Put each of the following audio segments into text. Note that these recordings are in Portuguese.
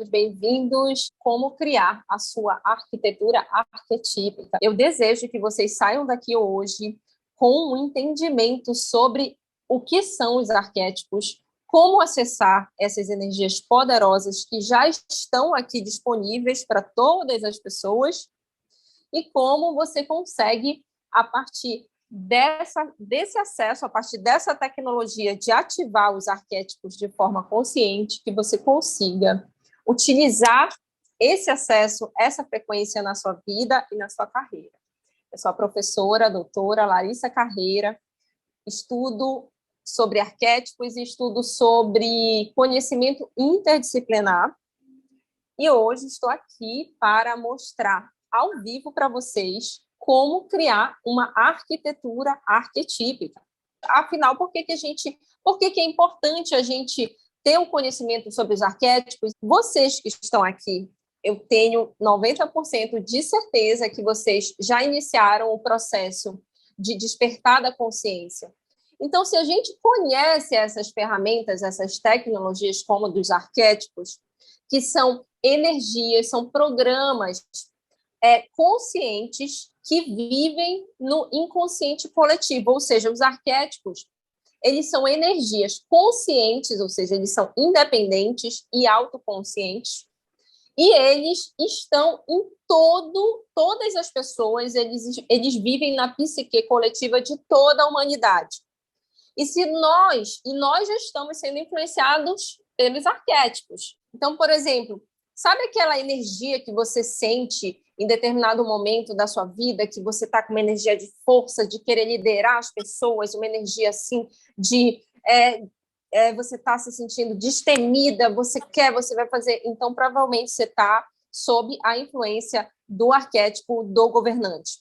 bem-vindos. Como criar a sua arquitetura arquetípica. Eu desejo que vocês saiam daqui hoje com um entendimento sobre o que são os arquétipos, como acessar essas energias poderosas que já estão aqui disponíveis para todas as pessoas e como você consegue, a partir desse acesso, a partir dessa tecnologia de ativar os arquétipos de forma consciente, que você consiga utilizar esse acesso, essa frequência na sua vida e na sua carreira. Eu sou a professora, a doutora Larissa Carreira, estudo sobre arquétipos e estudo sobre conhecimento interdisciplinar, e hoje estou aqui para mostrar ao vivo para vocês como criar uma arquitetura arquetípica. Afinal, por que é importante a gente ter um conhecimento sobre os arquétipos? Vocês que estão aqui, eu tenho 90% de certeza que vocês já iniciaram o processo de despertar da consciência. Então, se a gente conhece essas ferramentas, essas tecnologias como dos arquétipos, que são energias, são programas conscientes que vivem no inconsciente coletivo, ou seja, os arquétipos, eles são energias conscientes, ou seja, eles são independentes e autoconscientes, e eles estão em todas as pessoas, eles vivem na psique coletiva de toda a humanidade. E nós já estamos sendo influenciados pelos arquétipos. Então, por exemplo, sabe aquela energia que você sente em determinado momento da sua vida, que você está com uma energia de força, de querer liderar as pessoas, uma energia assim de você está se sentindo destemida, você vai fazer. Então, provavelmente você está sob a influência do arquétipo do governante.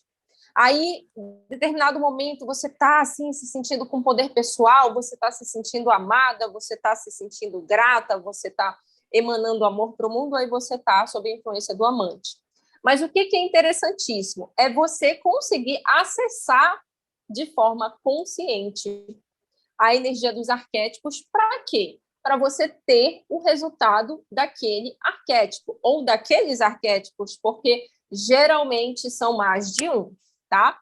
Aí, em determinado momento, você está assim, se sentindo com poder pessoal, você está se sentindo amada, você está se sentindo grata, você está emanando amor para o mundo, aí você está sob a influência do amante. Mas o que é interessantíssimo é você conseguir acessar de forma consciente a energia dos arquétipos. Para quê? Para você ter o resultado daquele arquétipo, ou daqueles arquétipos, porque geralmente são mais de um, tá?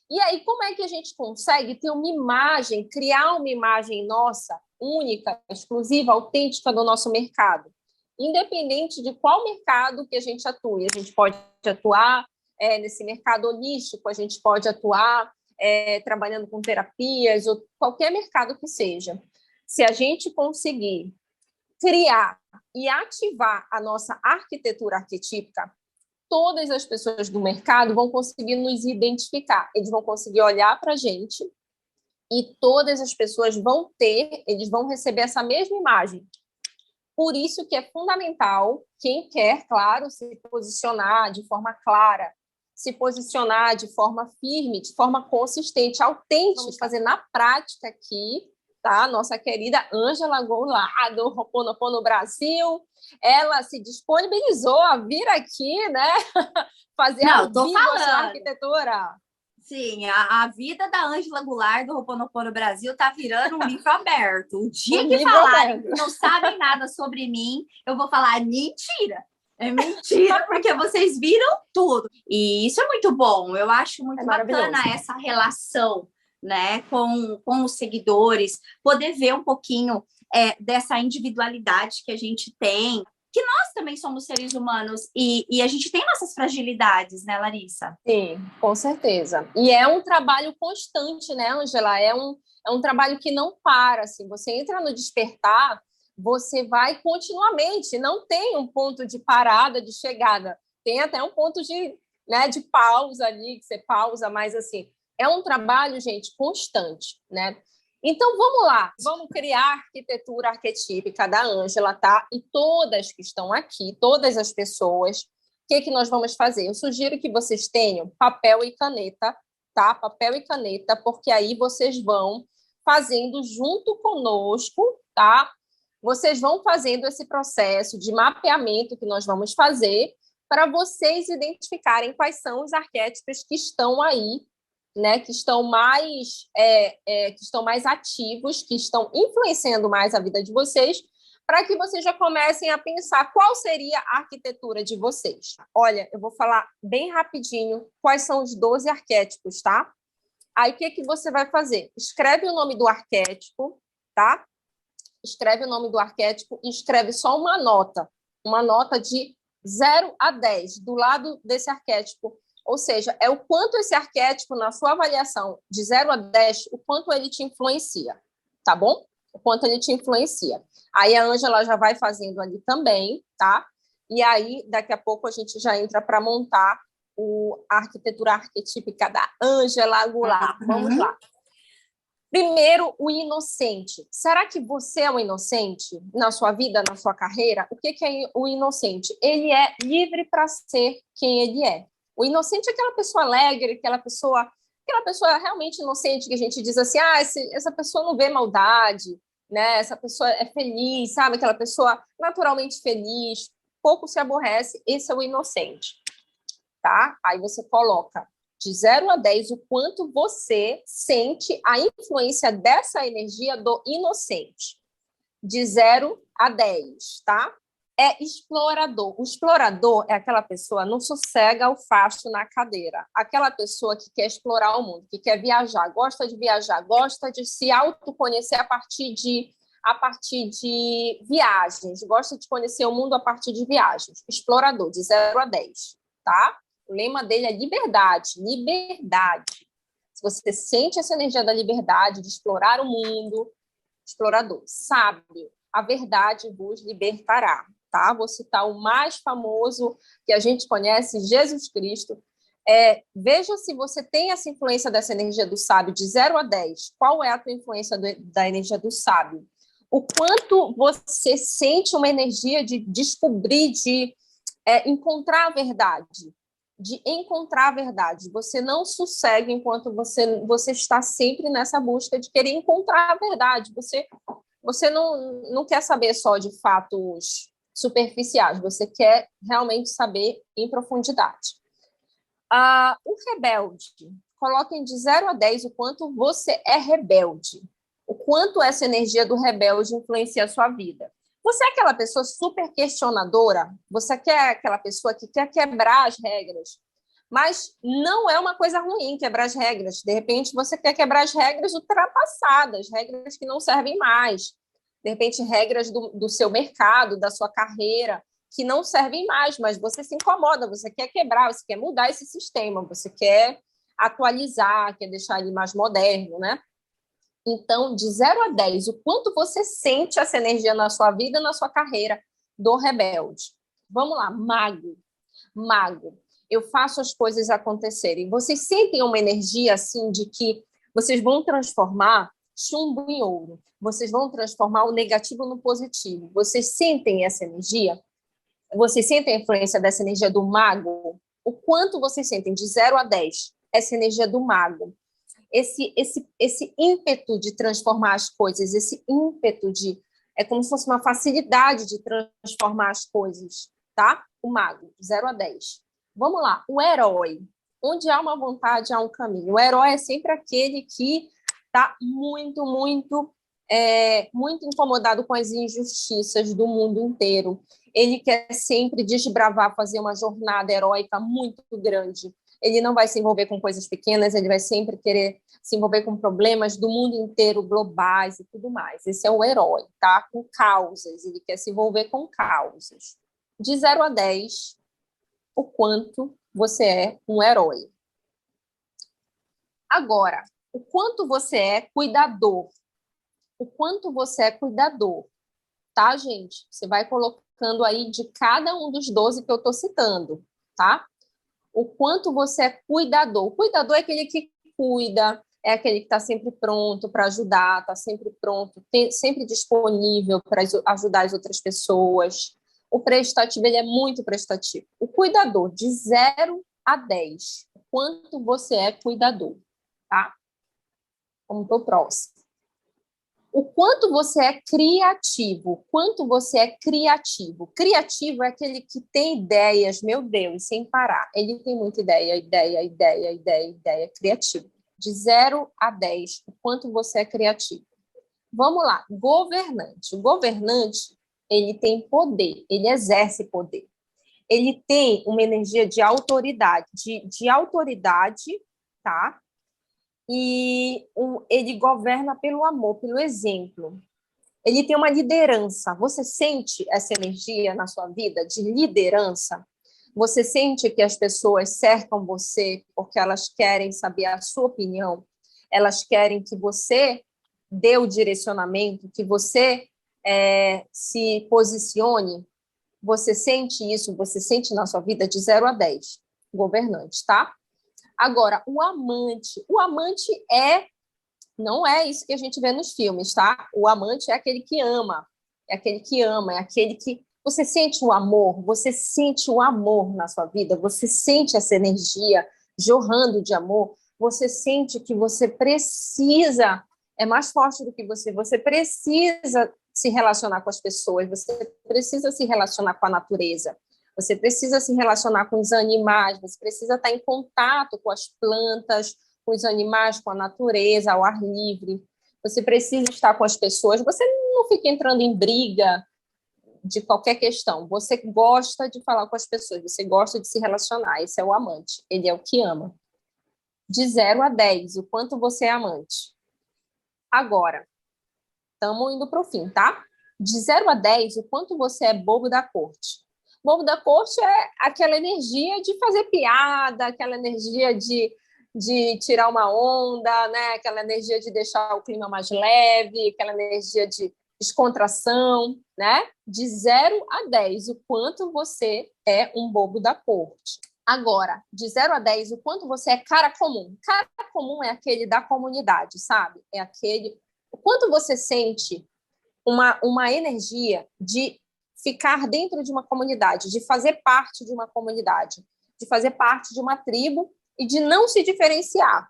E aí, como é que a gente consegue ter uma imagem, criar uma imagem nossa, única, exclusiva, autêntica do nosso mercado? Independente de qual mercado que a gente atue. A gente pode atuar nesse mercado holístico, a gente pode atuar trabalhando com terapias, ou qualquer mercado que seja. Se a gente conseguir criar e ativar a nossa arquitetura arquetípica, todas as pessoas do mercado vão conseguir nos identificar. Eles vão conseguir olhar para a gente e todas as pessoas eles vão receber essa mesma imagem. Por isso que é fundamental, quem quer, claro, se posicionar de forma clara, se posicionar de forma firme, de forma consistente, autêntica. Vamos fazer na prática aqui, tá? Nossa querida Ângela Goulart, do Ho'oponopono Brasil, ela se disponibilizou a vir aqui, né? Fazer ao vivo a sua arquitetura. Sim, a vida da Ângela Goulart do Ho'oponopono Brasil tá virando um livro aberto. O dia que falarem que não sabem nada sobre mim, eu vou falar mentira. É mentira, porque vocês viram tudo. E isso é muito bom. Eu acho muito bacana essa relação, né, com os seguidores, poder ver um pouquinho dessa individualidade que a gente tem, que nós também somos seres humanos e a gente tem nossas fragilidades, né, Larissa? Sim, com certeza. E é um trabalho constante, né, Ângela? É um trabalho que não para, assim. Você entra no despertar, você vai continuamente, não tem um ponto de parada, de chegada. Tem até um ponto de pausa ali, que você pausa, mas, assim, é um trabalho, gente, constante, né? Então, vamos lá, vamos criar a arquitetura arquetípica da Ângela, tá? E todas que estão aqui, todas as pessoas, o que nós vamos fazer? Eu sugiro que vocês tenham papel e caneta, tá? Papel e caneta, porque aí vocês vão fazendo junto conosco, tá? Vocês vão fazendo esse processo de mapeamento que nós vamos fazer para vocês identificarem quais são os arquétipos que estão aí, né, que estão mais ativos, que estão influenciando mais a vida de vocês, para que vocês já comecem a pensar qual seria a arquitetura de vocês. Olha, eu vou falar bem rapidinho quais são os 12 arquétipos, tá? Aí, o que você vai fazer? Escreve o nome do arquétipo, tá? Escreve o nome do arquétipo e escreve só uma nota de 0 a 10 do lado desse arquétipo. Ou seja, é o quanto esse arquétipo, na sua avaliação de 0 a 10, o quanto ele te influencia, tá bom? O quanto ele te influencia. Aí a Ângela já vai fazendo ali também, tá? E aí, daqui a pouco, a gente já entra para montar a arquitetura arquetípica da Ângela Goulart. Vamos lá. Primeiro, o inocente. Será que você é um inocente na sua vida, na sua carreira? O que é o inocente? Ele é livre para ser quem ele é. O inocente é aquela pessoa alegre, aquela pessoa realmente inocente, que a gente diz assim, essa pessoa não vê maldade, né? Essa pessoa é feliz, sabe? Aquela pessoa naturalmente feliz, pouco se aborrece. Esse é o inocente, tá? Aí você coloca de 0 a 10 o quanto você sente a influência dessa energia do inocente. De 0 a 10, tá? É explorador. O explorador é aquela pessoa que não sossega o facho na cadeira. Aquela pessoa que quer explorar o mundo, que quer viajar, gosta de se autoconhecer a partir de viagens, gosta de conhecer o mundo a partir de viagens. Explorador, de 0 a 10, tá? O lema dele é liberdade, liberdade. Se você sente essa energia da liberdade, de explorar o mundo, explorador. Sábio, a verdade vos libertará, tá? Vou citar o mais famoso que a gente conhece, Jesus Cristo. Veja se você tem essa influência dessa energia do sábio de 0 a 10. Qual é a tua influência da energia do sábio? O quanto você sente uma energia de descobrir, de encontrar a verdade. De encontrar a verdade. Você não sossega enquanto você está sempre nessa busca de querer encontrar a verdade. Você não quer saber só de fatos superficiais, você quer realmente saber em profundidade. O rebelde. Coloquem de 0 a 10 o quanto você é rebelde. O quanto essa energia do rebelde influencia a sua vida. Você é aquela pessoa super questionadora? Você quer aquela pessoa que quer quebrar as regras? Mas não é uma coisa ruim quebrar as regras. De repente, você quer quebrar as regras ultrapassadas, regras que não servem mais. De repente, regras do seu mercado, da sua carreira, que não servem mais, mas você se incomoda, você quer quebrar, você quer mudar esse sistema, você quer atualizar, quer deixar ele mais moderno, né? Então, de 0 a 10, o quanto você sente essa energia na sua vida, na sua carreira do rebelde. Vamos lá, mago. Mago. Eu faço as coisas acontecerem. Vocês sentem uma energia assim de que vocês vão transformar chumbo em ouro. Vocês vão transformar o negativo no positivo. Vocês sentem essa energia? Vocês sentem a influência dessa energia do mago? O quanto vocês sentem de 0 a 10 essa energia do mago? Esse ímpeto de transformar as coisas, esse ímpeto é como se fosse uma facilidade de transformar as coisas, tá? O mago, 0 a 10. Vamos lá, o herói. Onde há uma vontade, há um caminho. O herói é sempre aquele que está muito incomodado com as injustiças do mundo inteiro. Ele quer sempre desbravar, fazer uma jornada heróica muito grande. Ele não vai se envolver com coisas pequenas, ele vai sempre querer se envolver com problemas do mundo inteiro, globais e tudo mais. Esse é o herói, tá? Com causas, ele quer se envolver com causas. De 0 a 10, o quanto você é um herói. Agora, o quanto você é cuidador. O quanto você é cuidador, tá, gente? Você vai colocando aí de cada um dos 12 que eu estou citando, tá? O quanto você é cuidador. O cuidador é aquele que cuida, é aquele que está sempre pronto para ajudar, está sempre pronto, sempre disponível para ajudar as outras pessoas. O prestativo, ele é muito prestativo. O cuidador, de 0 a 10. O quanto você é cuidador, tá? Vamos para o próximo. O quanto você é criativo. Quanto você é criativo. Criativo é aquele que tem ideias, meu Deus, sem parar. Ele tem muita ideia, criativo. De 0 a 10, o quanto você é criativo. Vamos lá, governante. O governante ele tem poder, ele exerce poder. Ele tem uma energia de autoridade, de autoridade, tá? E ele governa pelo amor, pelo exemplo. Ele tem uma liderança. Você sente essa energia na sua vida de liderança? Você sente que as pessoas cercam você porque elas querem saber a sua opinião? Elas querem que você dê o direcionamento, que você se posicione? Você sente isso? Você sente na sua vida de 0 a 10, governante, tá? Agora, o amante não é isso que a gente vê nos filmes, tá? O amante é aquele que ama, é aquele que ama, é aquele que você sente você sente o amor na sua vida, você sente essa energia jorrando de amor, você sente que você precisa, é mais forte do que você precisa se relacionar com as pessoas, você precisa se relacionar com a natureza, você precisa se relacionar com os animais, você precisa estar em contato com as plantas, com os animais, com a natureza, ao ar livre. Você precisa estar com as pessoas. Você não fica entrando em briga de qualquer questão. Você gosta de falar com as pessoas, você gosta de se relacionar. Esse é o amante. Ele é o que ama. De 0 a 10, o quanto você é amante. Agora, estamos indo para o fim, tá? De 0 a 10, o quanto você é bobo da corte. Bobo da corte é aquela energia de fazer piada, aquela energia de tirar uma onda, né? Aquela energia de deixar o clima mais leve, aquela energia de descontração, né? De 0 a 10, o quanto você é um bobo da corte. Agora, de 0 a 10, o quanto você é cara comum. Cara comum é aquele da comunidade, sabe? É aquele... O quanto você sente uma energia de ficar dentro de uma comunidade, de fazer parte de uma comunidade, de fazer parte de uma tribo e de não se diferenciar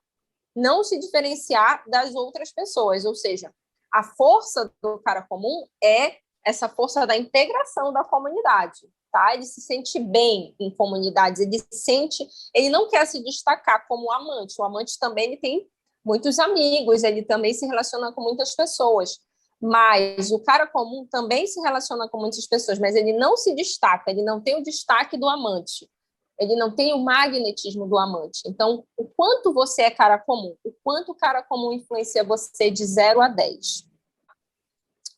das outras pessoas. Ou seja, a força do cara comum é essa força da integração da comunidade, tá? Ele se sente bem em comunidades, ele não quer se destacar como amante. O amante também ele tem muitos amigos, ele também se relaciona com muitas pessoas. Mas o cara comum também se relaciona com muitas pessoas, mas ele não se destaca, ele não tem o destaque do amante, ele não tem o magnetismo do amante. Então, o quanto você é cara comum, o quanto o cara comum influencia você de 0 a 10.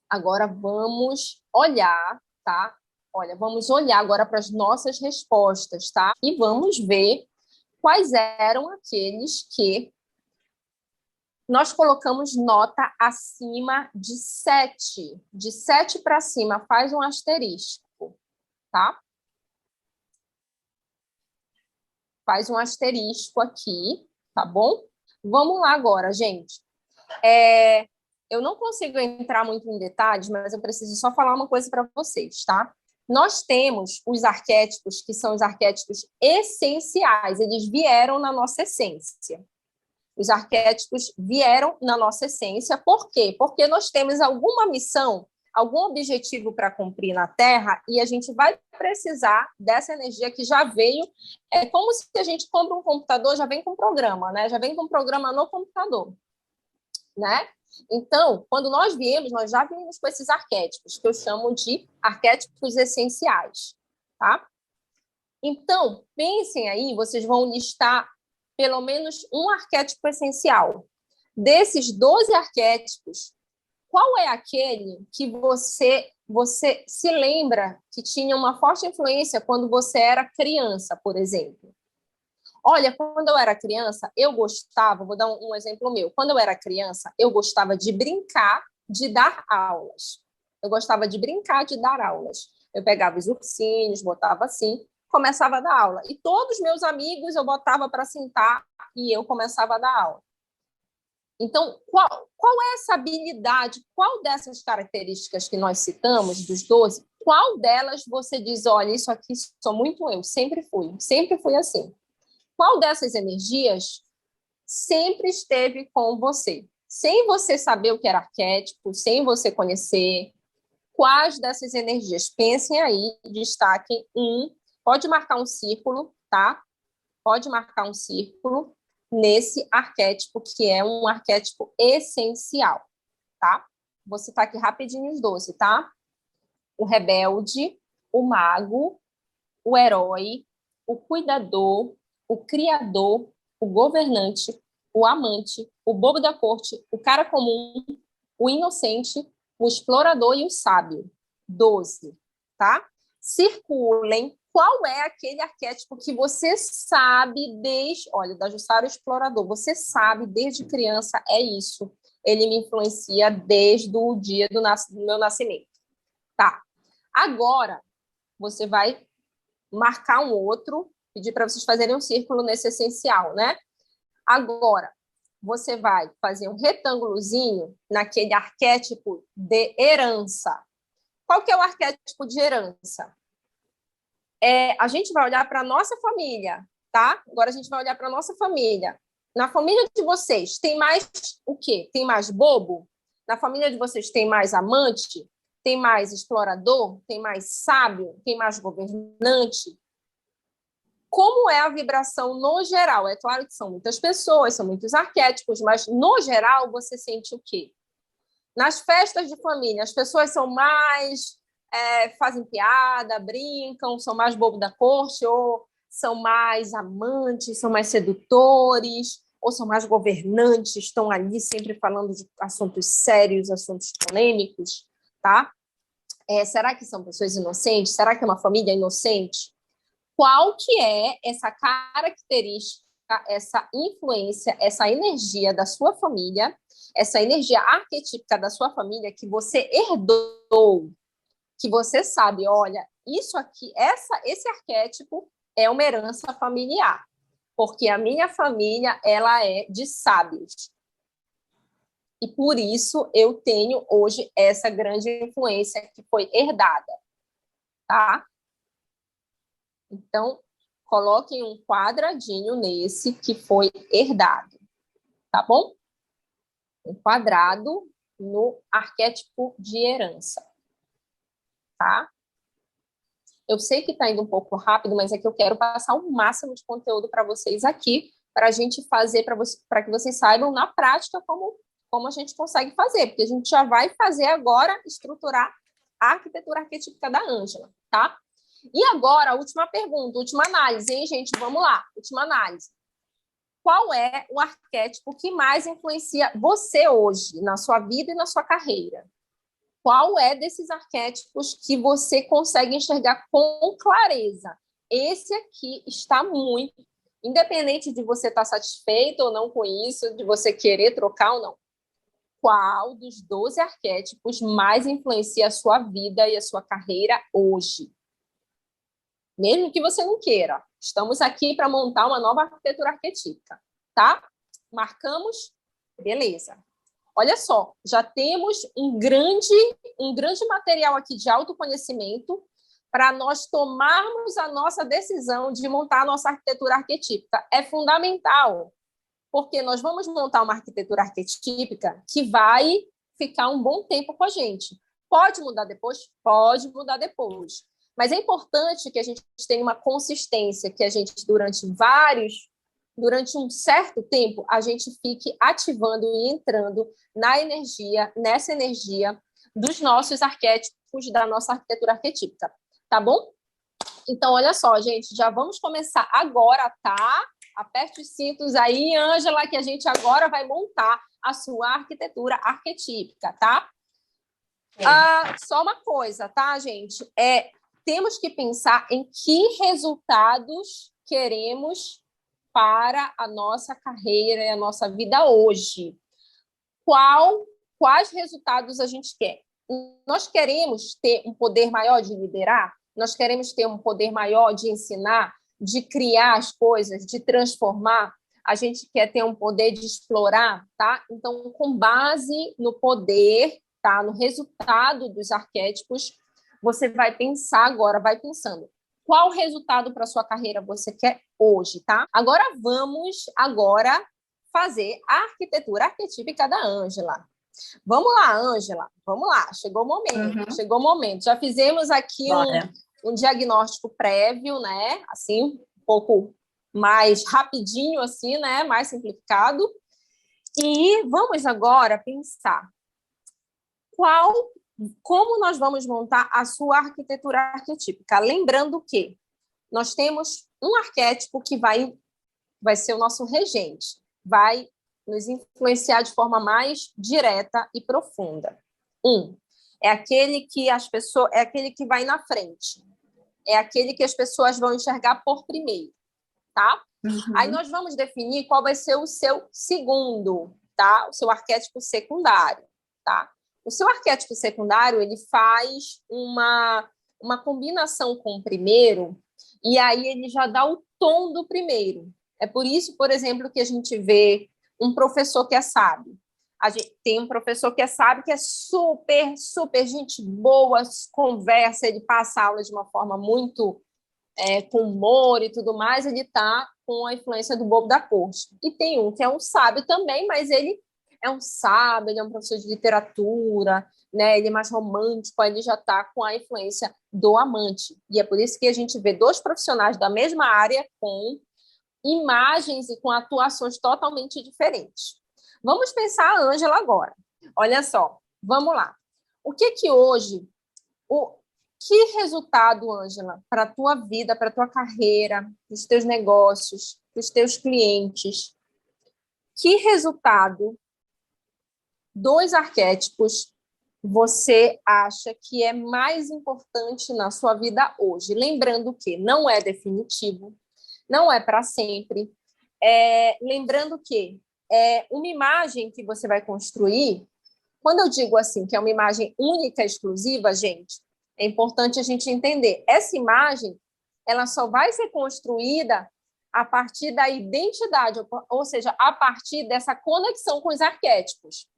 Agora vamos olhar, tá? Olha, vamos olhar agora para as nossas respostas, tá? E vamos ver quais eram aqueles que nós colocamos nota acima de 7. De 7 para cima, faz um asterisco, tá? Faz um asterisco aqui, tá bom? Vamos lá agora, gente. Eu não consigo entrar muito em detalhes, mas eu preciso só falar uma coisa para vocês, tá? Nós temos os arquétipos, que são os arquétipos essenciais, eles vieram na nossa essência. Os arquétipos vieram na nossa essência. Por quê? Porque nós temos alguma missão, algum objetivo para cumprir na Terra e a gente vai precisar dessa energia que já veio. É como se a gente compra um computador, já vem com programa, né? Já vem com programa no computador, né? Então, quando nós viemos, nós já viemos com esses arquétipos, que eu chamo de arquétipos essenciais, tá? Então, pensem aí, vocês vão listar pelo menos um arquétipo essencial. Desses 12 arquétipos, qual é aquele que você se lembra que tinha uma forte influência quando você era criança, por exemplo? Olha, quando eu era criança, eu gostava, vou dar um exemplo meu. Quando eu era criança, eu gostava de brincar, de dar aulas. Eu gostava de brincar, de dar aulas. Eu pegava os ursinhos, botava assim, começava a dar aula. E todos os meus amigos eu botava para sentar e eu começava a dar aula. Então, qual é essa habilidade, qual dessas características que nós citamos, dos 12, qual delas você diz, olha, isso aqui sou muito eu, sempre fui assim. Qual dessas energias sempre esteve com você? Sem você saber o que era arquétipo, sem você conhecer, quais dessas energias? Pensem aí, destaquem um. Pode marcar um círculo, tá? Pode marcar um círculo nesse arquétipo, que é um arquétipo essencial, tá? Vou citar aqui rapidinho os 12, tá? o rebelde, o mago, o herói, o cuidador, o criador, o governante, o amante, o bobo da corte, o cara comum, o inocente, o explorador e o sábio. 12, tá? Circulem. Qual é aquele arquétipo que você sabe desde... Olha, da Jussara, o explorador. Você sabe desde criança, é isso. Ele me influencia desde o dia do meu nascimento. Tá. Agora, você vai marcar um outro, pedir para vocês fazerem um círculo nesse essencial, né? Agora, você vai fazer um retângulozinho naquele arquétipo de herança. Qual que é o arquétipo de herança? A gente vai olhar para a nossa família, tá? Agora a gente vai olhar para a nossa família. Na família de vocês, tem mais o quê? Tem mais bobo? Na família de vocês, tem mais amante? Tem mais explorador? Tem mais sábio? Tem mais governante? Como é a vibração no geral? É claro que são muitas pessoas, são muitos arquétipos, mas no geral você sente o quê? Nas festas de família, as pessoas são mais... fazem piada, brincam, são mais bobo da corte, ou são mais amantes, são mais sedutores, ou são mais governantes, estão ali sempre falando de assuntos sérios, assuntos polêmicos, tá? Será que são pessoas inocentes? Será que é uma família inocente? Qual que é essa característica, essa influência, essa energia da sua família, essa energia arquetípica da sua família que você herdou, que você sabe, olha, isso aqui, esse arquétipo é uma herança familiar, porque a minha família, ela é de sábios. E por isso eu tenho hoje essa grande influência que foi herdada, tá? Então, coloquem um quadradinho nesse que foi herdado, tá bom? Um quadrado no arquétipo de herança, tá? Eu sei que está indo um pouco rápido, mas é que eu quero passar o máximo de conteúdo para vocês aqui, para a gente fazer, para que vocês saibam na prática como a gente consegue fazer, porque a gente já vai fazer agora, estruturar a arquitetura arquetípica da Ângela, tá? E agora, a última pergunta, última análise, hein, gente? Vamos lá, última análise. Qual é o arquétipo que mais influencia você hoje, na sua vida e na sua carreira? Qual é desses arquétipos que você consegue enxergar com clareza? Esse aqui está muito, independente de você estar satisfeito ou não com isso, de você querer trocar ou não. Qual dos 12 arquétipos mais influencia a sua vida e a sua carreira hoje? Mesmo que você não queira. Estamos aqui para montar uma nova arquitetura arquetípica, tá? Marcamos? Beleza. Olha só, já temos um grande material aqui de autoconhecimento para nós tomarmos a nossa decisão de montar a nossa arquitetura arquetípica. É fundamental, porque nós vamos montar uma arquitetura arquetípica que vai ficar um bom tempo com a gente. Pode mudar depois? Pode mudar depois. Mas é importante que a gente tenha uma consistência, que a gente, durante um certo tempo, a gente fique ativando e entrando nessa energia dos nossos arquétipos, da nossa arquitetura arquetípica, tá bom? Então, olha só, gente, já vamos começar agora, tá? Aperte os cintos aí, Ângela, que a gente agora vai montar a sua arquitetura arquetípica, tá? Só uma coisa, tá, gente? Temos que pensar em que resultados queremos para a nossa carreira e a nossa vida hoje. Quais resultados a gente quer? Nós queremos ter um poder maior de liderar? Nós queremos ter um poder maior de ensinar, de criar as coisas, de transformar? A gente quer ter um poder de explorar, tá? Então, com base no poder, tá? No resultado dos arquétipos, você vai pensar agora, vai pensando. Qual resultado para a sua carreira você quer hoje, tá? Agora vamos fazer a arquitetura arquetípica da Ângela. Vamos lá, Ângela. Vamos lá. Chegou o momento. Já fizemos aqui um diagnóstico prévio, né? Assim, um pouco mais rapidinho, assim, né? Mais simplificado. E vamos agora pensar Como nós vamos montar a sua arquitetura arquetípica? Lembrando que nós temos um arquétipo que vai ser o nosso regente, vai nos influenciar de forma mais direta e profunda. É aquele que é aquele que vai na frente, é aquele que as pessoas vão enxergar por primeiro, tá? Aí nós vamos definir qual vai ser o seu segundo, tá? O seu arquétipo secundário, tá? O seu arquétipo secundário, ele faz uma combinação com o primeiro, e aí ele já dá o tom do primeiro. É por isso, por exemplo, que a gente vê um professor que é sábio. A gente tem um professor que é sábio, que é super, super gente boa, conversa, ele passa a aula de uma forma muito com humor e tudo mais, ele está com a influência do bobo da corte. E tem um que é um sábio também, mas ele é um sábio, ele é um professor de literatura, né? Ele é mais romântico, ele já está com a influência do amante. E é por isso que a gente vê dois profissionais da mesma área com imagens e com atuações totalmente diferentes. Vamos pensar a Ângela agora. Olha só, vamos lá. O que hoje... Que resultado, Ângela, para a tua vida, para a tua carreira, para os teus negócios, para os teus clientes, que resultado dos arquétipos você acha que é mais importante na sua vida hoje? Lembrando que não é definitivo, não é para sempre. Lembrando que é uma imagem que você vai construir. Quando eu digo assim, que é uma imagem única, exclusiva, gente, é importante a gente entender. Essa imagem, ela só vai ser construída a partir da identidade, ou seja, a partir dessa conexão com os arquétipos.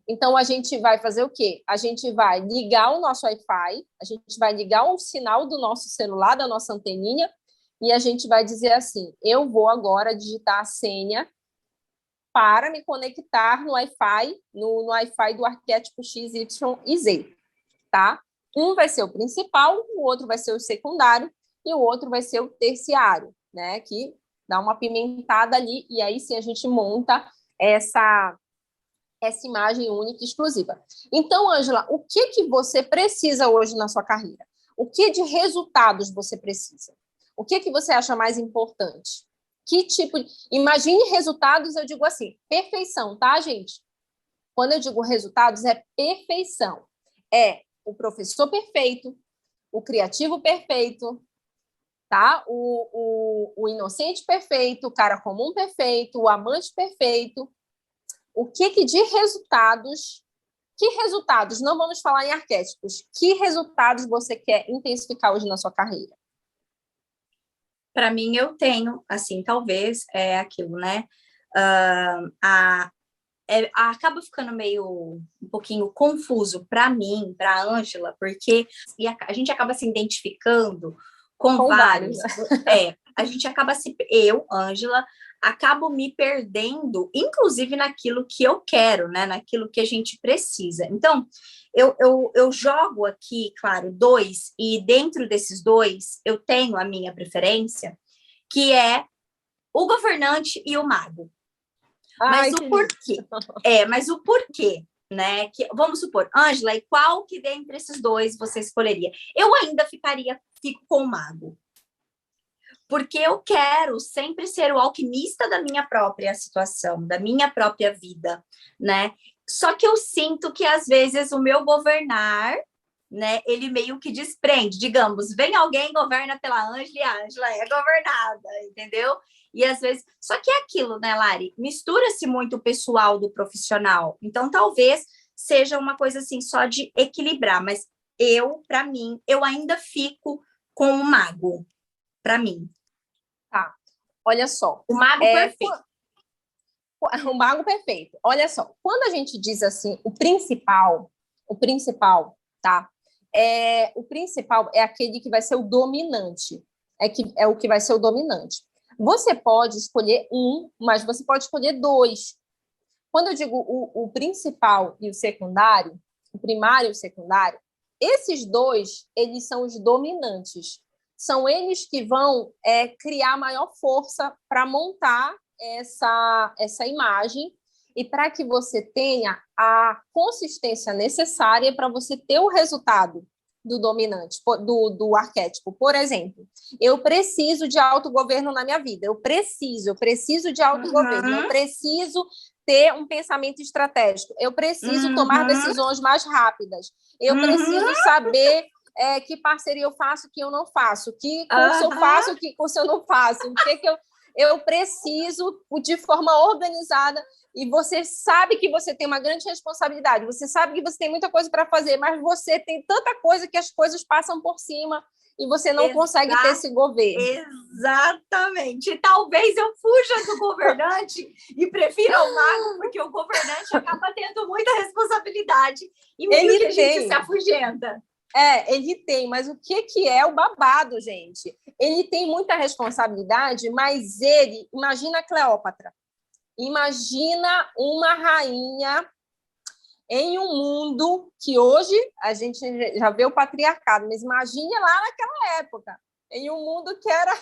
Então, a gente vai fazer o quê? A gente vai ligar o nosso Wi-Fi, a gente vai ligar o sinal do nosso celular, da nossa anteninha, e a gente vai dizer assim, eu vou agora digitar a senha para me conectar no Wi-Fi, no Wi-Fi do arquétipo X, Y e Z, tá? Um vai ser o principal, o outro vai ser o secundário e o outro vai ser o terciário, né? Que dá uma pimentada ali e aí sim a gente monta essa imagem única e exclusiva. Então, Ângela, o que você precisa hoje na sua carreira? O que de resultados você precisa? O que você acha mais importante? Que tipo de... Imagine resultados, eu digo assim, perfeição, tá, gente? Quando eu digo resultados, é perfeição. É o professor perfeito, o criativo perfeito, tá? O inocente perfeito, o cara comum perfeito, o amante perfeito. O que de resultados... Que resultados? Não vamos falar em arquétipos. Que resultados você quer intensificar hoje na sua carreira? Para mim, eu tenho, assim, talvez é aquilo, né? Acaba ficando meio um pouquinho confuso para mim, para a Ângela, porque a gente acaba se identificando com vários. A gente acaba eu, Ângela, acabo me perdendo, inclusive naquilo que eu quero, né? Naquilo que a gente precisa. Então, eu jogo aqui, claro, dois, e dentro desses dois eu tenho a minha preferência, que é o governante e o mago. Mas o porquê? Mas o porquê, né? Que, vamos supor, Ângela, e qual que dentre esses dois você escolheria? Eu ainda fico com o mago. Porque eu quero sempre ser o alquimista da minha própria situação, da minha própria vida, né? Só que eu sinto que, às vezes, o meu governar, né, ele meio que desprende. Digamos, vem alguém, governa pela Ângela e a Ângela é governada, entendeu? E, às vezes... Só que é aquilo, né, Lari? Mistura-se muito o pessoal do profissional. Então, talvez seja uma coisa, assim, só de equilibrar. Mas para mim, eu ainda fico com o mago, para mim. Tá, olha só. O mago perfeito. O mago perfeito. Olha só, quando a gente diz assim, o principal, tá? O principal é aquele que vai ser o dominante. É o que vai ser o dominante. Você pode escolher um, mas você pode escolher dois. Quando eu digo o principal e o secundário, o primário e o secundário, esses dois, eles são os dominantes. São eles que vão criar maior força para montar essa imagem. e para que você tenha a consistência necessária para você ter o resultado do dominante, do arquétipo. Por exemplo, eu preciso de autogoverno na minha vida, eu preciso de autogoverno, eu preciso ter um pensamento estratégico, eu preciso tomar decisões mais rápidas, eu preciso saber que parceria eu faço, que eu não faço, que curso eu faço, que curso eu não faço, o que eu preciso de forma organizada. E você sabe que você tem uma grande responsabilidade, você sabe que você tem muita coisa para fazer, mas você tem tanta coisa que as coisas passam por cima e você não consegue ter esse governo. Exatamente. E talvez eu fuja do governante e prefira o mago, porque o governante acaba tendo muita responsabilidade e meio que a gente se afugenta. Ele tem, mas o que é o babado, gente? Ele tem muita responsabilidade, mas imagina a Cleópatra. Imagina uma rainha em um mundo que hoje a gente já vê o patriarcado, mas imagine lá naquela época, em um mundo que era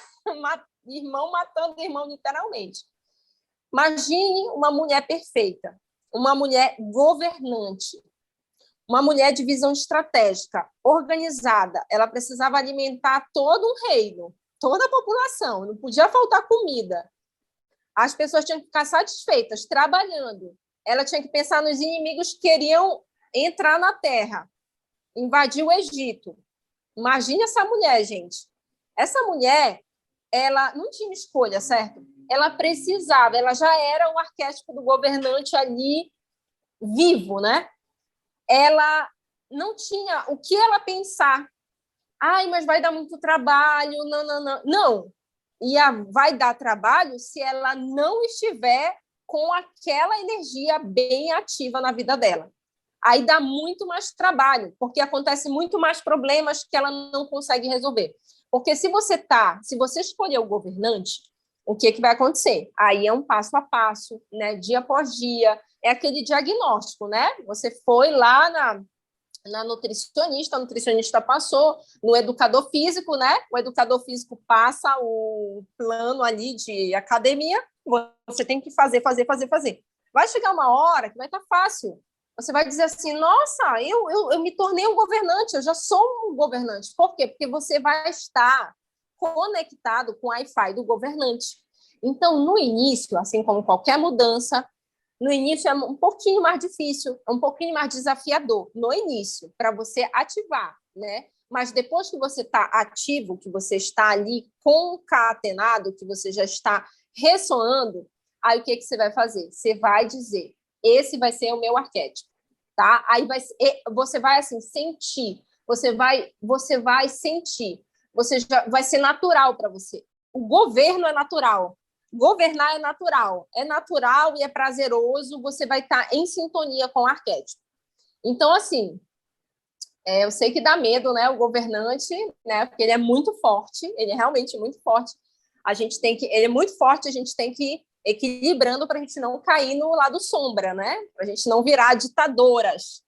irmão matando irmão, literalmente. Imagine uma mulher perfeita, uma mulher governante, uma mulher de visão estratégica, organizada. Ela precisava alimentar todo um reino, toda a população, não podia faltar comida. As pessoas tinham que ficar satisfeitas, trabalhando. Ela tinha que pensar nos inimigos que queriam entrar na terra, invadir o Egito. Imagine essa mulher, gente. Essa mulher, ela não tinha escolha, certo? Ela precisava, ela já era o arquétipo do governante ali vivo, né? Ela não tinha o que ela pensar. Mas vai dar muito trabalho, não. Não. Vai dar trabalho se ela não estiver com aquela energia bem ativa na vida dela. Aí dá muito mais trabalho, porque acontece muito mais problemas que ela não consegue resolver. Porque se você escolher o governante, o que vai acontecer? Aí é um passo a passo, né? Dia após dia, é aquele diagnóstico, né? Você foi lá na nutricionista, a nutricionista passou no educador físico, né? O educador físico passa o plano ali de academia, você tem que fazer. Vai chegar uma hora que vai estar fácil. Você vai dizer assim, nossa, eu me tornei um governante, eu já sou um governante. Por quê? Porque você vai estar conectado com o Wi-Fi do governante. Então, no início, assim como qualquer mudança, no início é um pouquinho mais difícil, é um pouquinho mais desafiador no início, para você ativar, né? Mas depois que você está ativo, que você está ali concatenado, que você já está ressoando, aí o que você vai fazer? Você vai dizer, esse vai ser o meu arquétipo, tá? Aí você vai assim sentir, você vai sentir, vai ser natural para você. O governo é natural. Governar é natural e é prazeroso, você vai estar em sintonia com o arquétipo. Então, assim, eu sei que dá medo, né, o governante, né, porque ele é muito forte, ele é realmente muito forte. Ele é muito forte, a gente tem que ir equilibrando para a gente não cair no lado sombra, né, para a gente não virar ditadoras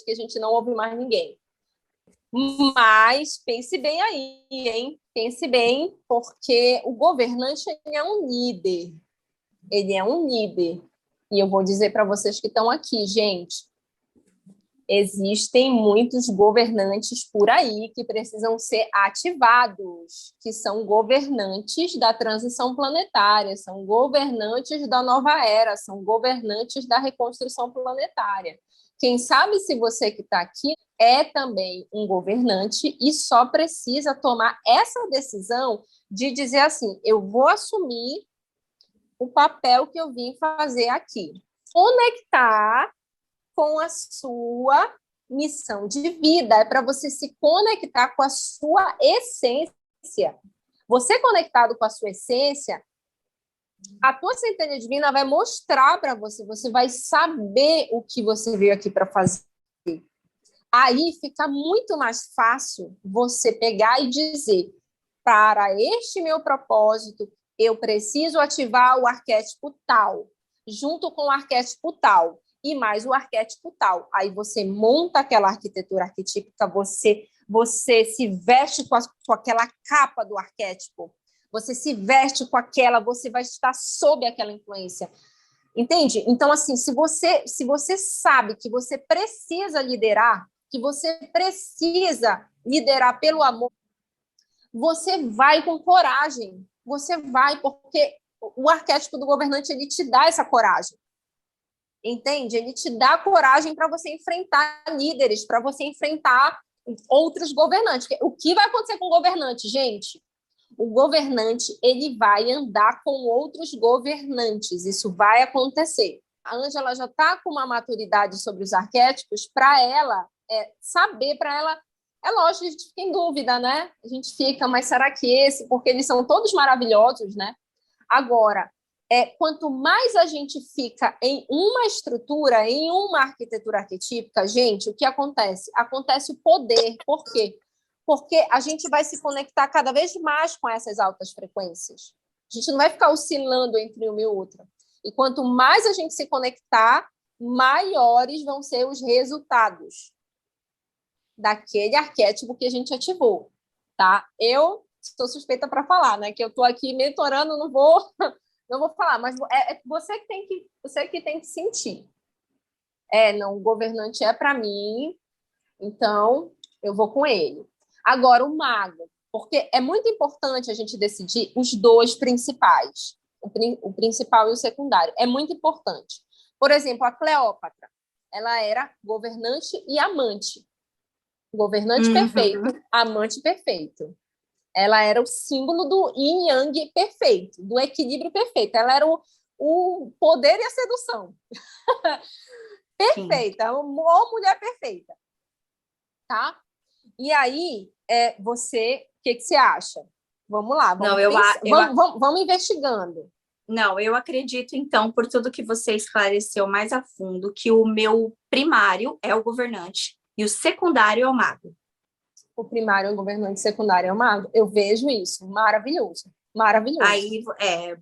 que a gente não ouve mais ninguém. Mas pense bem aí, hein? Pense bem, porque o governante é um líder. Ele é um líder. E eu vou dizer para vocês que estão aqui, gente, existem muitos governantes por aí que precisam ser ativados, que são governantes da transição planetária, são governantes da nova era, são governantes da reconstrução planetária. Quem sabe se você que está aqui é também um governante e só precisa tomar essa decisão de dizer assim, eu vou assumir o papel que eu vim fazer aqui. Conectar com a sua missão de vida, é para você se conectar com a sua essência. Você conectado com a sua essência, a tua centelha divina vai mostrar para você, você vai saber o que você veio aqui para fazer. Aí fica muito mais fácil você pegar e dizer, para este meu propósito, eu preciso ativar o arquétipo tal, junto com o arquétipo tal, e mais o arquétipo tal. Aí você monta aquela arquitetura arquetípica, você se veste com aquela capa do arquétipo, você se veste com aquela, você vai estar sob aquela influência. Entende? Então, assim, se você sabe que você precisa liderar, que você precisa liderar pelo amor, você vai com coragem. Você vai, porque o arquétipo do governante, ele te dá essa coragem. Entende? Ele te dá coragem para você enfrentar líderes, para você enfrentar outros governantes. O que vai acontecer com o governante, gente? O governante, ele vai andar com outros governantes. Isso vai acontecer. A Ângela já está com uma maturidade sobre os arquétipos para ela saber, para ela. É lógico, a gente fica em dúvida, né? A gente fica, mas será que esse? Porque eles são todos maravilhosos, né? Agora, quanto mais a gente fica em uma estrutura, em uma arquitetura arquetípica, gente, o que acontece? Acontece o poder. Por quê? Porque a gente vai se conectar cada vez mais com essas altas frequências. A gente não vai ficar oscilando entre uma e outra. E quanto mais a gente se conectar, maiores vão ser os resultados daquele arquétipo que a gente ativou, tá? Eu estou suspeita para falar, né? Que eu estou aqui mentorando, não vou falar, mas você que tem que sentir. Não, o governante é para mim, então eu vou com ele. Agora, o mago, porque é muito importante a gente decidir os dois principais, o principal e o secundário. É muito importante. Por exemplo, a Cleópatra, ela era governante e amante. Governante perfeito, amante perfeito. Ela era o símbolo do yin yang perfeito, do equilíbrio perfeito. Ela era o poder e a sedução. Perfeita, ou mulher perfeita. Tá? E aí, o que você acha? Vamos lá, vamos investigando. Não, eu acredito, então, por tudo que você esclareceu mais a fundo, que o meu primário é o governante e o secundário é o mago. O primário é o governante, o secundário é o mago. Eu vejo isso, maravilhoso. Maravilhoso. Aí,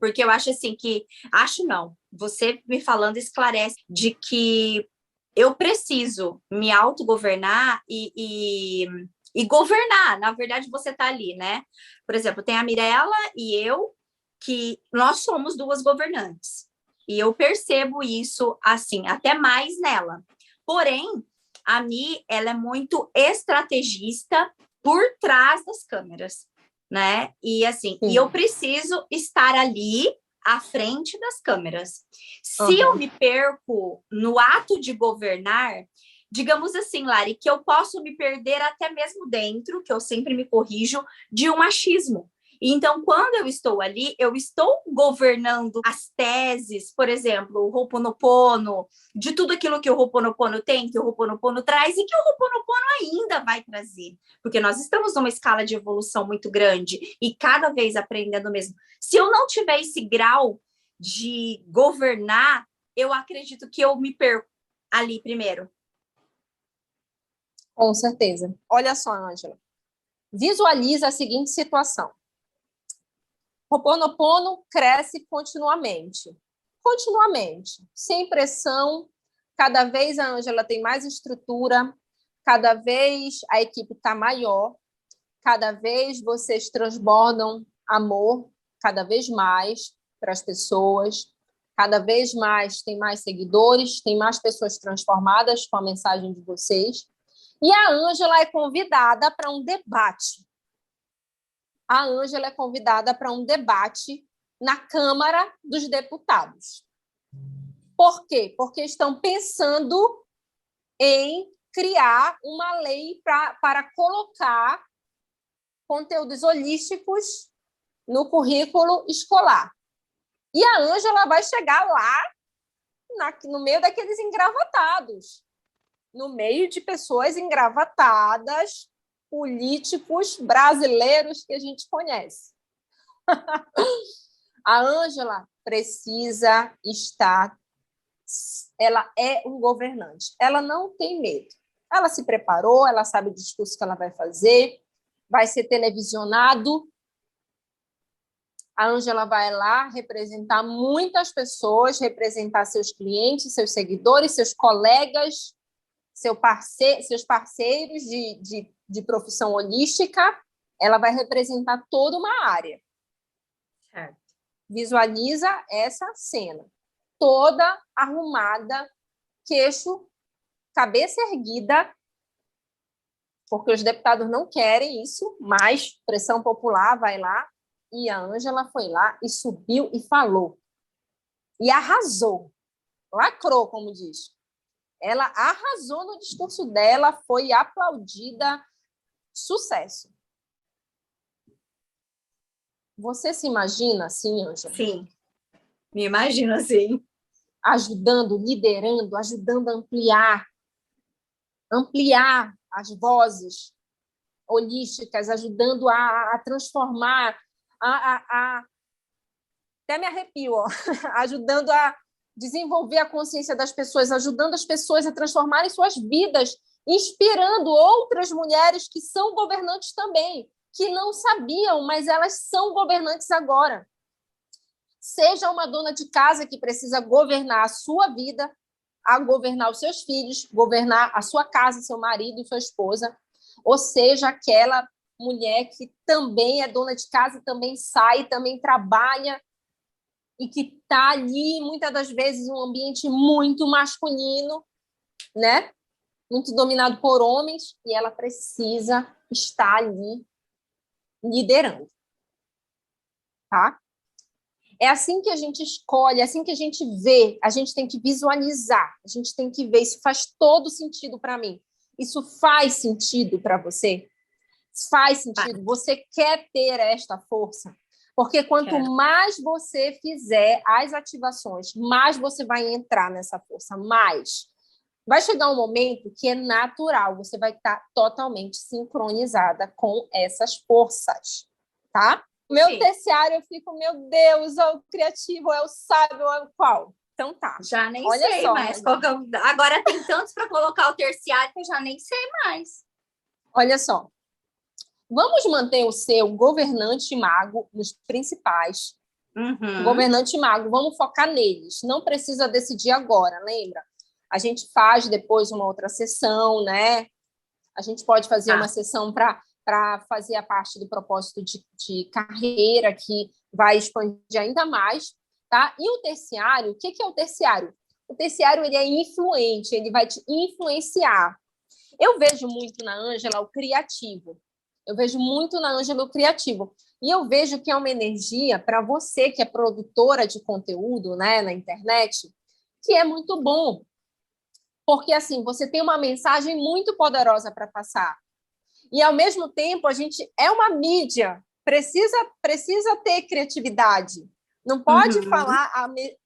porque eu acho assim que... Acho não. Você me falando esclarece de que eu preciso me autogovernar e governar. Na verdade, você tá ali, né? Por exemplo, tem a Mirella e eu, que nós somos duas governantes. E eu percebo isso, assim, até mais nela. Porém, a Mi, ela é muito estrategista por trás das câmeras, né? E assim, e eu preciso estar ali à frente das câmeras. Se eu me perco no ato de governar, digamos assim, Lari, que eu posso me perder até mesmo dentro, que eu sempre me corrijo, de um achismo. Então, quando eu estou ali, eu estou governando as teses, por exemplo, o Ho'oponopono, de tudo aquilo que o Ho'oponopono tem, que o Ho'oponopono traz e que o Ho'oponopono ainda vai trazer, porque nós estamos numa escala de evolução muito grande e cada vez aprendendo mesmo. Se eu não tiver esse grau de governar, eu acredito que eu me perco ali primeiro. Com certeza. Olha só, Ângela. Visualiza a seguinte situação. Ho'oponopono cresce continuamente, sem pressão. Cada vez a Ângela tem mais estrutura, cada vez a equipe está maior, cada vez vocês transbordam amor, cada vez mais para as pessoas, cada vez mais tem mais seguidores, tem mais pessoas transformadas com a mensagem de vocês. E a Ângela é convidada para um debate. A Ângela é convidada para um debate na Câmara dos Deputados. Por quê? Porque estão pensando em criar uma lei para colocar conteúdos holísticos no currículo escolar. E a Ângela vai chegar lá no meio daqueles engravatados, no meio de pessoas engravatadas, políticos brasileiros que a gente conhece. A Ângela precisa estar... Ela é um governante. Ela não tem medo. Ela se preparou, ela sabe o discurso que ela vai fazer, vai ser televisionado. A Ângela vai lá representar muitas pessoas, representar seus clientes, seus seguidores, seus colegas, seus parceiros de profissão holística. Ela vai representar toda uma área. Certo. Visualiza essa cena. toda arrumada, queixo, cabeça erguida, porque os deputados não querem isso, mas pressão popular vai lá, e a Ângela foi lá e subiu e falou. E arrasou, lacrou, como diz. Ela arrasou no discurso dela, foi aplaudida, sucesso. Você se imagina assim, Ângela? Sim, me imagino assim. Ajudando, liderando, ajudando a ampliar as vozes holísticas, ajudando a transformar, até me arrepio, ó, ajudando a desenvolver a consciência das pessoas, ajudando as pessoas a transformarem suas vidas, inspirando outras mulheres que são governantes também, que não sabiam, mas elas são governantes agora. Seja uma dona de casa que precisa governar a sua vida, a governar os seus filhos, governar a sua casa, seu marido e sua esposa, ou seja, aquela mulher que também é dona de casa, também sai, também trabalha, e que está ali, muitas das vezes, um ambiente muito masculino, né? Muito dominado por homens, e ela precisa estar ali liderando. Tá? É assim que a gente escolhe, é assim que a gente vê, a gente tem que visualizar, a gente tem que ver, isso faz todo sentido para mim. Isso faz sentido para você? Faz sentido? Você quer ter esta força? Porque quanto mais você fizer as ativações, mais você vai entrar nessa força, mais. Vai chegar um momento que é natural, você vai estar totalmente sincronizada com essas forças, tá? Meu terciário, eu fico, meu Deus, é o criativo, é o sábio, é o qual? Então tá. Já nem olha sei só, mais. Agora tem tantos para colocar o terciário que eu já nem sei mais. Olha só. Vamos manter o seu governante mago nos principais. Governante mago, vamos focar neles. Não precisa decidir agora, lembra? A gente faz depois uma outra sessão, né? A gente pode fazer uma sessão para fazer a parte do propósito de carreira, que vai expandir ainda mais, tá? E o terciário, o que é o terciário? O terciário, ele é influente, ele vai te influenciar. Eu vejo muito na Ângela o criativo. Eu vejo muito na Ângela o criativo. E eu vejo que é uma energia para você que é produtora de conteúdo, né, na internet, que é muito bom. Porque, assim, você tem uma mensagem muito poderosa para passar. E, ao mesmo tempo, a gente é uma mídia. Precisa ter criatividade. Não pode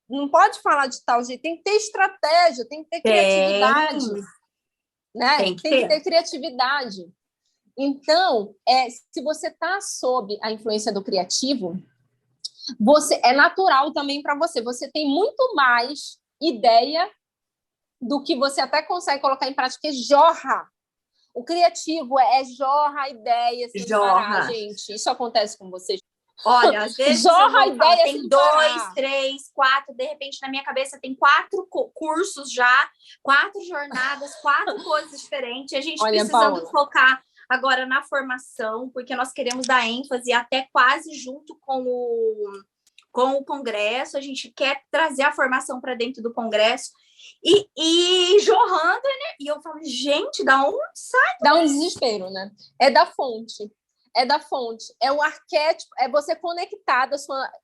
não pode falar de tal jeito. Tem que ter estratégia, tem que ter criatividade. Né? Tem que ter criatividade. Então, se você está sob a influência do criativo, é natural também para você. Você tem muito mais ideia do que você até consegue colocar em prática, jorra. O criativo jorra a ideia sem parar, gente. Isso acontece com vocês? Olha, às vezes jorra a ideia tem 2, 3, 4, de repente na minha cabeça tem 4 cursos já, 4 jornadas, 4 coisas diferentes. A gente precisando focar agora na formação, porque nós queremos dar ênfase até quase junto com o Congresso. A gente quer trazer a formação para dentro do Congresso e jorrando, né? E eu falo, gente, da onde sai? Dá um desespero, né? É da fonte. É da fonte. É o arquétipo, é você conectada,